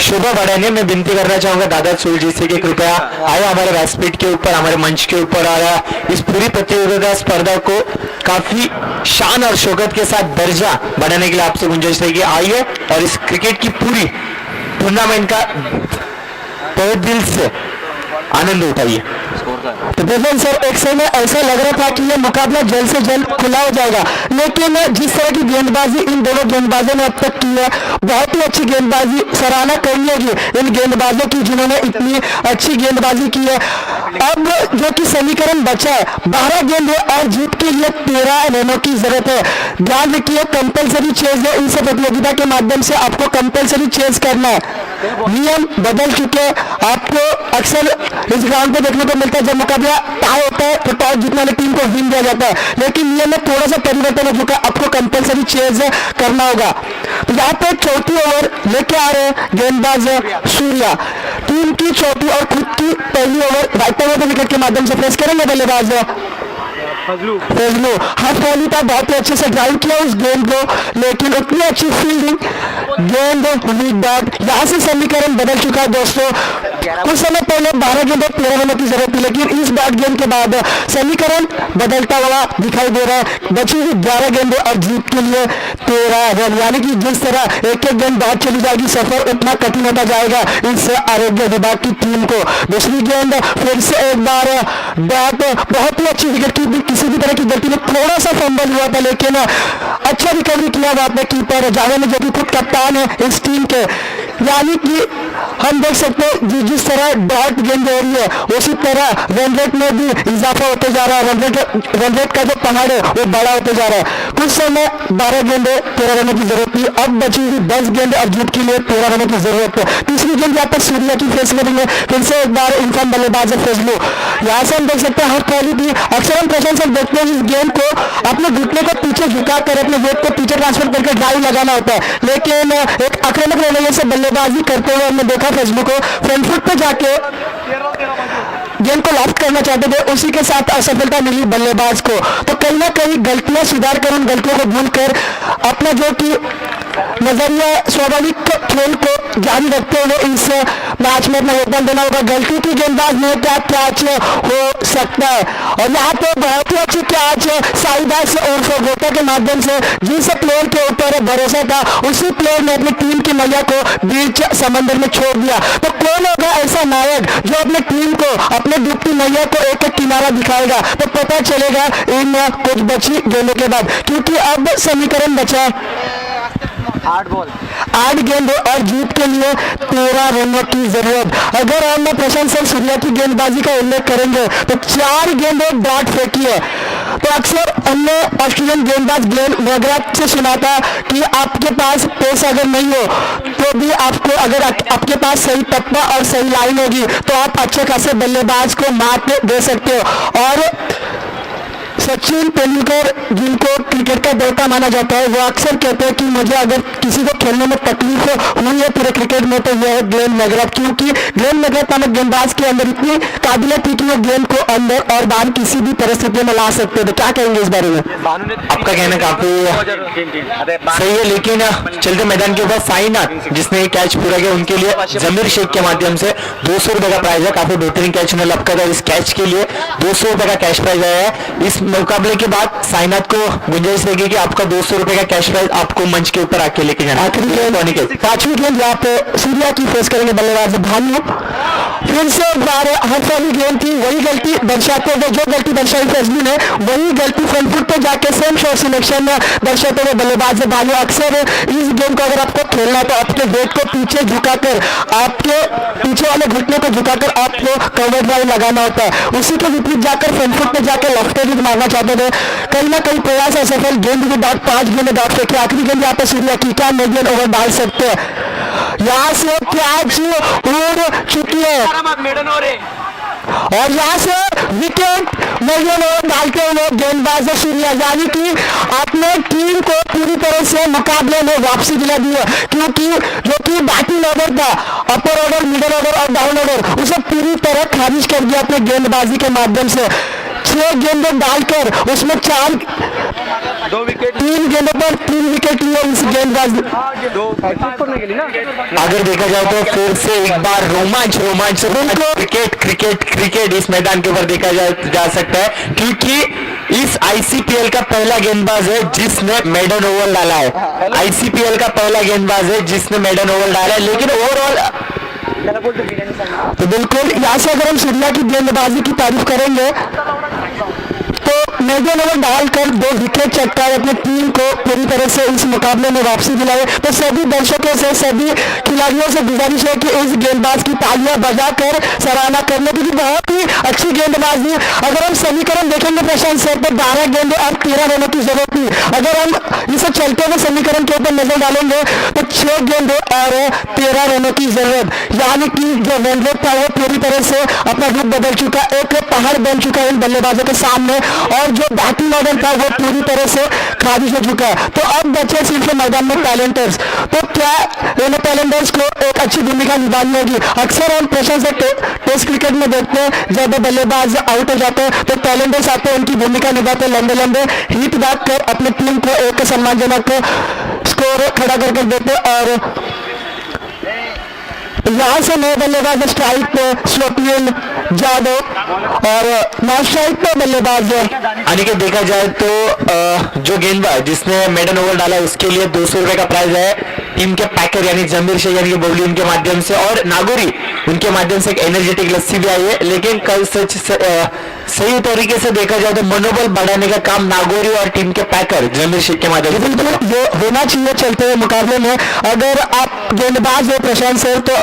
Speaker 1: शोभा बढ़ाने। मैं विनती करना चाहूंगा दादा सोल जी से कि कृपया आए हमारे व्यासपीठ के ऊपर, हमारे मंच के ऊपर आ रहा इस पूरी प्रतियोगिता स्पर्धा को काफी शान और शौकत के साथ दर्जा बढ़ाने के लिए आपसे गुंजाइश है कि आइए और इस क्रिकेट की पूरी टूर्नामेंट का तहे दिल से आनंद उठाइए।
Speaker 2: तो देखिए सर, एक समय ऐसा लग रहा था कि ये मुकाबला जल्द से जल्द खुला हो जाएगा, लेकिन जिस तरह की गेंदबाजी इन दोनों गेंदबाजों ने अब तक की है, बहुत ही अच्छी गेंदबाजी, सराहना करनी होगी इन गेंदबाजों की जिन्होंने इतनी अच्छी गेंदबाजी की है। अब जो कि समीकरण बचा है 12 गेंद है और जीत के लिए 13 रनों की जरूरत है। ध्यान रखिए, कंपलसरी चेज है, इस प्रतियोगिता के माध्यम से आपको कंपलसरी चेज करना है। नियम बदल चुके हैं, आपको अक्सर इस ग्राउंड पे देखने को मिलता है जब मुकाबला टाई होता है तो टॉस जीतने वाली टीम को विन दिया जाता है, लेकिन नियम में थोड़ा सा परिवर्तन हो चुका है, आपको कंपलसरी चेज करना होगा। तो यहाँ पे चौथी ओवर लेके आ रहे हैं गेंदबाज सूर्या, टीम की चौथी और खुद की पहली ओवर राइट विकेट के माध्यम से फेस करेंगे बल्लेबाज फजलू। हाथ पहली था, बहुत ही अच्छे से ड्राइव किया उस गेंद को, लेकिन उतनी अच्छी फील्डिंग, गेंद वीक डॉट। यहाँ से समीकरण बदल चुका है दोस्तों, कुछ समय पहले 12 गेंद और 13 रनों की जरूरत थी, लेकिन इस डॉट गेंद के बाद समीकरण बदलता हुआ दिखाई दे रहा है। बची हुई 11 गेंदों और जीत के लिए 13 रन, यानी कि जिस तरह एक एक गेंद डॉट चली जाएगी, सफर उतना कठिन होता जाएगा इस आरोग्य विभाग की टीम को। दूसरी गेंद फिर से एक बार डॉट, बहुत ही अच्छी विकेट की, किसी भी तरह की गलती में थोड़ा सा फंबल हुआ था, लेकिन अच्छा रिकवरी किया वहां पे कीपर जावे में, जो कि खुद कप्तान है इस टीम के। यानी कि हम देख सकते हैं जिस तरह डॉट गेंद हो रही है, उसी तरह रन रेट में भी इजाफा होते जा रहा है, रन रेट का जो पहाड़ है वो बड़ा होते जा रहा है। कुछ समय 12 गेंदे 13 रनों की जरूरत थी, अब बची हुई 10 गेंद और जीत के लिए 13 रनों की जरूरत है। तीसरी गेंद यहाँ पर सूर्या की फेस करेंगे, फिर से एक बार इनफॉर्म बल्लेबाज है फजलू। यहाँ से हम देख सकते हैं हाथ पहली थी, अक्सर हम प्रशंसक देखते हैं इस गेंद को अपने घुटने को पीछे झुका कर अपने वेट को पीछे ट्रांसफर करके ड्राइव लगाना होता है, लेकिन एक आक्रामक रवैये से बल्लेबाजी करते हुए हमने देखा फजलू को फ्रंट फुट पे जाके गेंद को लॉफ्ट करना चाहते थे, उसी के साथ असफलता मिली बल्लेबाज को। तो कहीं ना कहीं गलतियां सुधार कर, उन गलतियों को भूल कर अपना जो कि नजरिया स्वाभाविक खेल को जारी रखते हुए इस मैच में अपना योगदान देना होगा। गलती की गेंदबाज में क्या कैच हो सकता है, और यहाँ पे बहुत ही अच्छी कैच साईदास और गोता के माध्यम से, जिस प्लेयर के ऊपर भरोसा था उसी प्लेयर ने अपनी टीम की मैया को बीच समंदर में छोड़ दिया। तो कौन होगा ऐसा नायक जो अपनी टीम को, अपने डूबती मैया को एक एक किनारा दिखाएगा, तो पता चलेगा इन कुछ बची गेंदों के बाद, क्योंकि अब समीकरण बचा 8 गेंद और जीत के लिए 13 रनों की जरूरत। अगर हम प्रशंसक सूर्या की गेंदबाजी का उल्लेख करेंगे तो 4 गेंदों डॉट फेंकी है। तो अक्सर हमने ऑस्ट्रेलियन गेंदबाज ग्लेन मैकग्राथ से सुना था कि आपके पास पेस अगर नहीं हो तो भी आपको, अगर आपके पास सही टप्पा और सही लाइन होगी तो आप अच्छे खासे बल्लेबाज को मात दे सकते हो। और सचिन तेंदुलकर, जिनको क्रिकेट का देवता माना जाता है, वो अक्सर कहते हैं कि मुझे अगर किसी को खेलने में तकलीफ हुई है पूरे क्रिकेट में तो यह है ग्लेन मैकग्राथ, क्योंकि ग्लेन मैकग्राथ नामक गेंदबाज के अंदर इतनी काबिलियत थी कि वो गेंद को अंदर और बाहर किसी भी परिस्थिति में ला सकते थे। क्या कहेंगे इस बारे में?
Speaker 1: आपका कहना काफी सही है, लेकिन चलते मैदान के ऊपर साईनाथ जिसने कैच पूरा किया उनके लिए जमीर शेख के माध्यम से 200 रुपए का प्राइज है। काफी बेहतरीन कैच उन्हें लपका था, इस कैच के लिए 200 रुपए का कैश प्राइज आया है। इस मुकाबले के बाद साईनाथ को गुंजाइश रहेगी कि आपका 200 रुपए का कैश प्राइज आपको मंच के ऊपर आके लेके जाना।
Speaker 2: आखिरी गेंद, पांचवी गेंद यहाँ पे सूर्या की फेस करेंगे बल्लेबाज भानु। फिर से एक बार हर वाली गेंद थी, वही गलती दर्शाते हुए, जो गलती दर्शाई फजलू ने, वही गलती फ्रंट फुट पे जाके सेम शॉट सिलेक्शन दर्शाते हुए बल्लेबाज भानु। अक्सर इस गेंद को अगर आपको खेलना है तो आपके वेट को पीछे झुकाकर, आपके पीछे वाले घुटने को झुकाकर आपको कवर ड्राइव लगाना होता है। उसी के विपरीत जाकर फ्रंट फुट पे जाकर लेफ्ट हैंड मारना चाहते थे, कहीं ना कहीं प्रयास असफल। गेंद भी डॉट, 5 गेंद डॉट फेंके। आखिरी गेंद यहाँ पे सूर्या की, क्या मीडियम ओवर डाल सकते हैं? यहाँ से कैच उड़ चुकी है और यहाँ से विकेट मीडियम ओवर डालते हुए गेंदबाज सूर्या, यानी कि आपने टीम को पूरी तरह से मुकाबले में वापसी दिला दी है, क्योंकि जो कि बैटिंग ऑर्डर था, अपर ऑर्डर, मिडिल ऑर्डर और डाउन ऑर्डर, उसे पूरी तरह खारिज कर दिया अपने गेंदबाजी के माध्यम से। 6 गेंदें डालकर उसमें 3 गेंदों पर 3 विकेट लिए इस गेंदबाज।
Speaker 1: अगर देखा जाए तो फिर से एक बार रोमांच क्रिकेट इस मैदान के ऊपर देखा जा सकता है, क्योंकि इस आईसीपीएल का पहला गेंदबाज है जिसने मेडन ओवर डाला है। आईसीपीएल का पहला गेंदबाज है जिसने मेडन ओवर डाला है, लेकिन ओवरऑल
Speaker 2: तो बिल्कुल यहाँ से अगर हम सूर्या की गेंदबाजी की तारीफ करेंगे तो मेजर ओवर डालकर 2 विकेट चटकार अपनी टीम को पूरी तरह से इस मुकाबले में वापसी दिलाए। तो सभी दर्शकों से, सभी खिलाड़ियों से गुजारिश है कि इस गेंदबाज की तालियां बजाकर सराहना करने की बहुत ही अच्छी गेंदबाजी। अगर हम समीकरण देखेंगे प्रशांत सर तो 12 गेंदों और 13 रनों की जरूरत थी। अगर हम इसे चलते हुए समीकरण के ऊपर नजर डालेंगे तो 6 गेंदों और 13 रनों की जरूरत, यानी कि जो रन रेट था वो पूरी तरह से अपना रूप बदल चुका, एक पहाड़ बन चुका है इन बल्लेबाजों के सामने, और जो बैटिंग ऑर्डर था वो पूरी तरह से खारिज हो चुका है। तो अब बचे सिर्फ मैदान में टैलेंटर्स। तो क्या इन टैलेंटर्स को एक अच्छी भूमिका निभानी होगी। अक्सर हम प्रशंसक टेस्ट क्रिकेट में देखते हैं जब बल्लेबाज आउट हो जाते हैं तो टैलेंटर्स आते हैं, उनकी भूमिका निभाते हैं, लंबे लंबे हिट दागकर अपनी टीम को एक सम्मानजनक स्कोर खड़ा करके देते हैं। और यहाँ से नए बल्लेबाज स्ट्राइक पे स्वप्निल जादव और नॉन स्ट्राइक पे बल्लेबाज
Speaker 1: अनिकेत, देखा जाए तो जो गेंदबाज जिसने मेडन ओवर डाला उसके लिए 200 रुपए का प्राइज है। टीम के पैकर यानी जमीर शेख यानी बोबली उनके माध्यम से और नागोरी उनके माध्यम से एक एनर्जेटिक लस्सी भी आई है। लेकिन कल सही तरीके से देखा जाए तो मनोबल बढ़ाने का काम नागोरी और टीम के पैकर जमीर शेख के माध्यम से
Speaker 2: बिल्कुल ये होना चाहिए चलते हुए मुकाबले में। अगर आप गेंदबाज हो प्रशांत सर तो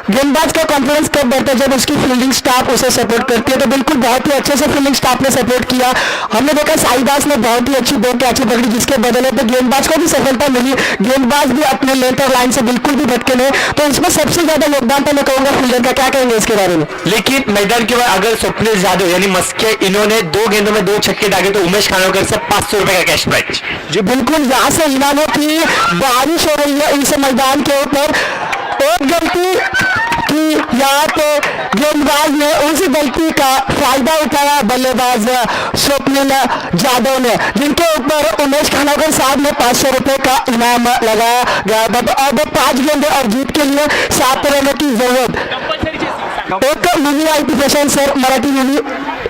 Speaker 2: गेंदबाज का कॉन्फिडेंस कब बढ़ता है जब उसकी फील्डिंग स्टाफ उसे सपोर्ट करती है। तो बिल्कुल बहुत ही अच्छे से फील्डिंग स्टाफ ने सपोर्ट किया। हमने देखा साईदास ने बहुत ही अच्छी 2 कैच पकड़ी जिसके बदले तो गेंदबाज को भी सफलता मिली। गेंदबाज भी अपने लेंथ और लाइन से बिल्कुल भी भटके नहीं। तो इसमें सबसे ज्यादा योगदान तो मैं कहूंगा फील्डर का। क्या कहेंगे इसके बारे में?
Speaker 1: लेकिन मैदान के बाद अगर स्वप्निल यादव यानी मस्के इन्होंने 2 गेंदों में 2 छक्के डाले तो उमेश खानोलकर से 500 रुपए का कैश प्राइज।
Speaker 2: जी बिल्कुल, यहाँ से इनामों की बारिश हो रही है इस मैदान के ऊपर। एक गलती की यहाँ पे गेंदबाज ने उस गलती का फायदा उठाया बल्लेबाज स्वप्निल जादव ने, जिनके ऊपर उमेश खानोलकर साहब ने 500 रुपए का इनाम लगाया गया। अब 5 गेंदे और जीत के लिए 7 रनों की जरूरत। एक मूवी आई थी प्रशांत सर, मराठी मूवी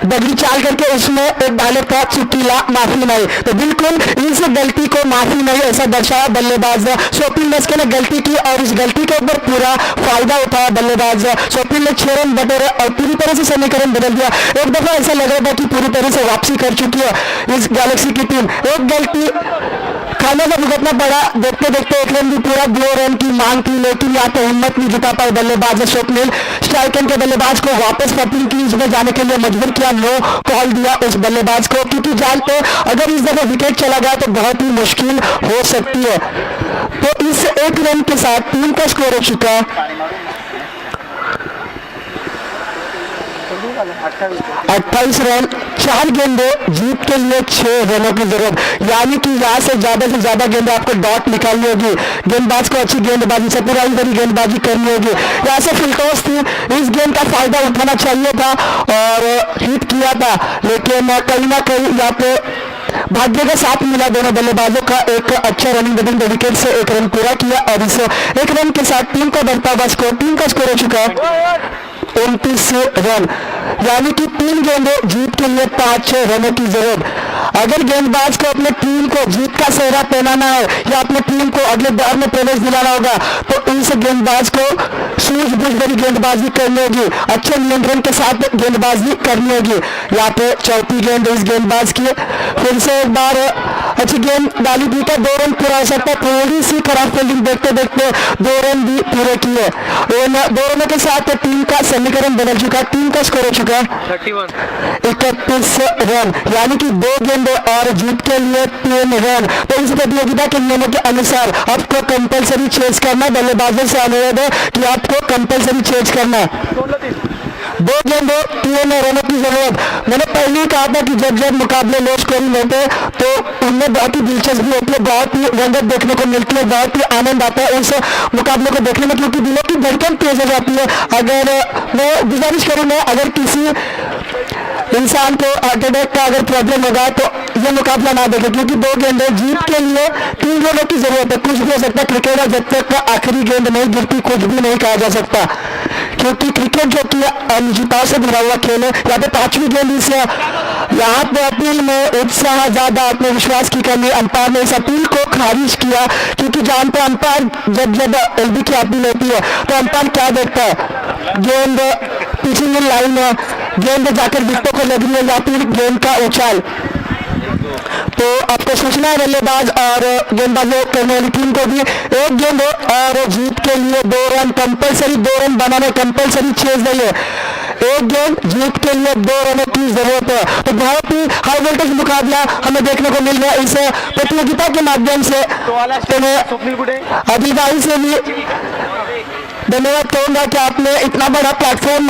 Speaker 2: बदली चाल करके, उसमें एक डायलॉग था चुकीला माफी नहीं। तो बिल्कुल इस गलती को माफी नहीं ऐसा दर्शाया बल्लेबाज स्वप्निल मस्के ने गलती की और इस गलती के ऊपर पूरा फायदा उठाया बल्लेबाज स्वप्निल ने 6 रन बटोरे और पूरी तरह से समीकरण बदल दिया। एक दफा ऐसा लग रहा था कि पूरी तरह से वापसी कर चुकी है इस गैलेक्सी की टीम। एक गलती खाने का भुगतना पड़ा, देखते देखते 1 रन भी पूरा 2 रन की मांग थी, लेकिन यहाँ पे हिम्मत नहीं जुटा पाए बल्लेबाज स्वप्निल। स्ट्राइकर के बल्लेबाज को वापस पटनी क्रीज में जाने के लिए मजबूर किया, नो कॉल दिया उस बल्लेबाज को, क्योंकि जानते अगर इस दफा विकेट चला गया तो बहुत ही मुश्किल हो सकती है। तो इस 1 रन के साथ टीम का स्कोर हो चुका 28 रन। 4 गेंदे जीत के लिए 6 रनों की जरूरत, यानी कि यहाँ से ज्यादा गेंदे आपको डॉट निकालनी होगी। गेंदबाज को अच्छी गेंदबाजी से पूरा गेंदबाजी करनी होगी। यहाँ से फुल टॉस थी, इस गेंद का फायदा उठाना चाहिए था और हिट किया था, लेकिन कहीं ना कहीं यहाँ पे भाग्य का साथ मिला दोनों बल्लेबाजों का। एक अच्छा रनिंग विद विकेट से 1 रन पूरा किया और इस 1 रन के साथ टीम का बढ़ता हुआ स्कोर, टीम का स्कोर हो चुका है 29 रन, यानी कि 3 गेंदे जीत के लिए 5 रनों की जरूरत। अगर गेंदबाज को अपने टीम को जीत का सेहरा पहनाना है या अपने टीम को अगले दौर में प्रवेश दिलाना होगा तो इस गेंदबाज को सूझबूझ भरी गेंदबाजी करनी होगी, अच्छे नियंत्रण के साथ गेंदबाजी करनी होगी। यहाँ पे 4थी गेंद इस गेंदबाज की, फिर से एक बार अच्छी गेंद डाली थी तो 2 रन पूरा हो सकता है। थोड़ी सी खराब फील्डिंग देखते देखते 2 रन भी पूरे किए। इन 2 रनों के साथ टीम का समीकरण बदल चुका, टीम का स्कोर हो चुका 31 रन, यानी कि 2 गेंदे और जीत के लिए 3 रन। तो इस प्रतियोगिता के नियमों के अनुसार आपको कंपलसरी चेज करना, बल्लेबाजों से अनुरोध है कि आपको कंपलसरी चेज करना। 2 गेंदे 3 रनों की जरूरत। मैंने पहले ही कहा था कि जब मुकाबले लो स्कोरिंग होते तो उनमें बहुत ही दिलचस्पी होती है, बहुत ही रंगत देखने को मिलती है, बहुत ही आनंद आता है उस मुकाबले को देखने में, क्योंकि दिलों की धड़कन तेज हो जाती है। अगर मैं गुजारिश करूंगा अगर किसी इंसान को हार्ट अटैक का अगर प्रॉब्लम होगा तो ये मुकाबला ना देखे, क्योंकि 2 गेंदे जीत के लिए 3 रनों की जरूरत है। कुछ भी हो सकता है, क्रिकेट है जब तक आखिरी गेंद नहीं गिरती कुछ भी नहीं कहा जा सकता, क्योंकि क्रिकेट जो कि अनिश्चितताओं से भरा हुआ खेल है। यहाँ पे 5वीं गेंद इस यहाँ पे अपील में उत्साह, ज्यादा आत्मविश्वास की कमी, अंपायर ने इस अपील को खारिज किया, क्योंकि जानते हैं अंपायर जब एलबी की अपील होती है तो अंपायर क्या देखता है, गेंद पिचिंग इन लाइन है, गेंद जाकर विकेटों को लग रही है या फिर गेंद का उछाल। तो आपको सोचना है बल्लेबाज और गेंदबाजों करने वाली टीम को भी, एक गेंद और जीत के लिए 2 रन कंपलसरी, 2 रन बनाने कंपलसरी चेज नहीं है, एक गेंद जीत के लिए 2 रनों की जरूरत है। तो बहुत ही हाई वोल्टेज मुकाबला हमें देखने को मिल रहा है इस प्रतियोगिता के माध्यम से। तो मैं आदिल भाई से भी धन्यवाद कहूंगा कि आपने इतना बड़ा प्लेटफॉर्म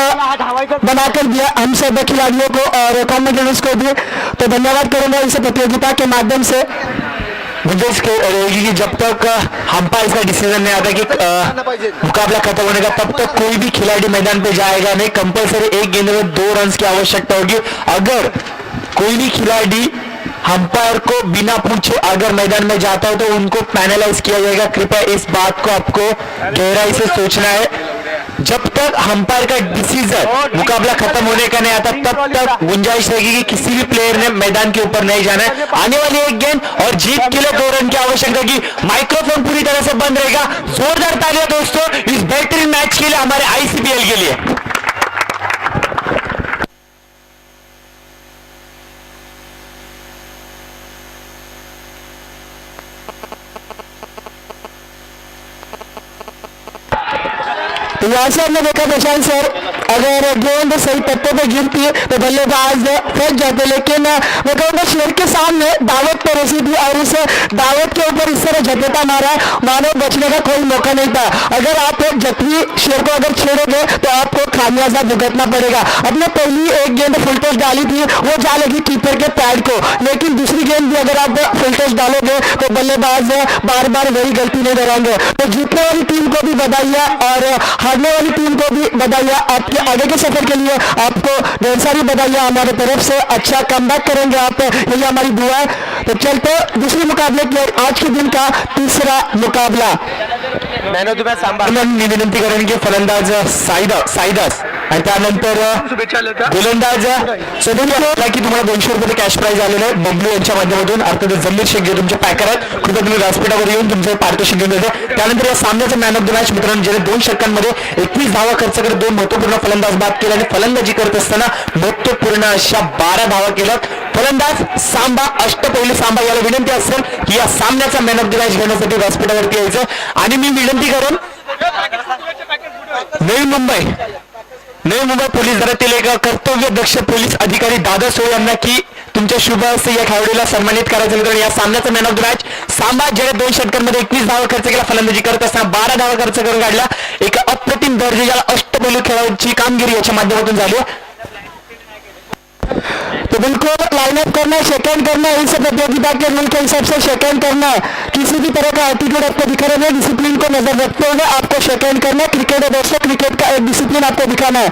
Speaker 2: बनाकर दिया हम सब खिलाड़ियों को और कमेंटेटर्स को भी, तो धन्यवाद करूंगा इस प्रतियोगिता के माध्यम से।
Speaker 1: मुझे इसके रहेगी कि जब तक अंपायर का डिसीजन नहीं आता कि मुकाबला खत्म होने का, तब तक कोई भी खिलाड़ी मैदान पे जाएगा नहीं। कंपलसरी एक गेंद में 2 रन की आवश्यकता होगी। अगर कोई भी खिलाड़ी अंपायर को बिना पूछे अगर मैदान में जाता हो तो उनको पैनलाइज किया जाएगा। कृपया इस बात को आपको गहराई से सोचना है। जब तक अंपायर का डिसीजन मुकाबला खत्म होने का नहीं आता, तब तक गुंजाइश रहेगी कि किसी भी प्लेयर ने मैदान के ऊपर नहीं जाना है। आने वाली एक गेंद और जीत के लिए 2 रन की आवश्यकता होगी। माइक्रोफोन पूरी तरह से बंद रहेगा। जोरदार तालियां दोस्तों इस बेहतरीन मैच के लिए, हमारे आईसीपीएल के लिए।
Speaker 2: यहाँ से हमने देखा प्रशांत सर, अगर गेंद सही पत्तों पे गिरती है तो बल्लेबाज फंस जाते, लेकिन मैं कहूँगा शेर के सामने दावत परोसी थी और उस दावत के ऊपर इस तरह झपेटा मारा, मानो बचने का कोई मौका नहीं था। अगर आप एक जख्मी शेर को अगर छेड़ोगे तो आपको खामियाजा भुगतना पड़ेगा। अपने पहली एक गेंद फुल टॉस डाली थी, वो जा लगी कीपर के पैड को, लेकिन दूसरी गेंद भी अगर आप फुल टॉस डालोगे तो बल्लेबाज बार बार वही गलती नहीं दोहराएंगे। तो जीतने वाली टीम को भी बधाइयाँ और हारने वाली टीम को भी बधाइयाँ। आपके आगे के सफर के लिए आपको ढेर सारी बधाइयाँ हमारे तरफ से। अच्छा कमबैक करेंगे आप, यही हमारी दुआ है। तो चलते दूसरे मुकाबले की ओर, आज के दिन का तीसरा मुकाबला।
Speaker 1: विनंती करेंगे फलंदाज साईदास आणि त्यानंतर गोलंदाज सध्या की तुम्हाला 200 रुपये कॅश प्राइज आलेलं आहे बबलू यांच्या माध्यमातून, अर्थात जमीर शेख जे तुमचे पॅकर आहेत, कृपया तुम्ही व्यासपीठावर येऊन तुमचं पारितोषिक घेऊन येते। त्यानंतर या सामन्याचं मॅन ऑफ द मॅच मित्रांनो, ज्याने 2 षटकांमध्ये 21 धावा खर्च करत 2 महत्वपूर्ण फलंदाज बाद केले आणि फलंदाजी करत असताना महत्वपूर्ण अशा 12 धावा केल्यात फलंदाज सांबा, अष्टपैलू सांबा। याला विनंती असेल की या सामन्याचा मॅन ऑफ द मॅच घेण्यासाठी व्यासपीठावरती यायचं। आणि मी विनंती करून नवी मुंबई पोलीस दलातील एक कर्तव्य दक्ष पोलीस अधिकारी दादा सो यांना की तुमच्या शुभ हस्ते या खेळाडूला सन्मानित करायचं मित्रांनो। या सामन्याचा man of the match Samba, ज्याने 2 षटकांमध्ये 21 धावा खर्च केला, फलंदाजी करत असताना 12 धावा खर्च करून काढला। एक अप्रतिम दर्जाच्या अष्टपैलू खेळाडूची कामगिरी याच्या माध्यमातून झाली।
Speaker 2: तो बिल्कुल लाइनअप करना, सेकंड करना, इस प्रतियोगिता के रूल के हिसाब से सेकंड करना, किसी भी तरह का एटीट्यूड आपको दिखा रहे हैं, डिसिप्लिन को नजर रखते हुए आपको सेकंड करना। क्रिकेट है दोस्तों, क्रिकेट का एक डिसिप्लिन आपको दिखाना है।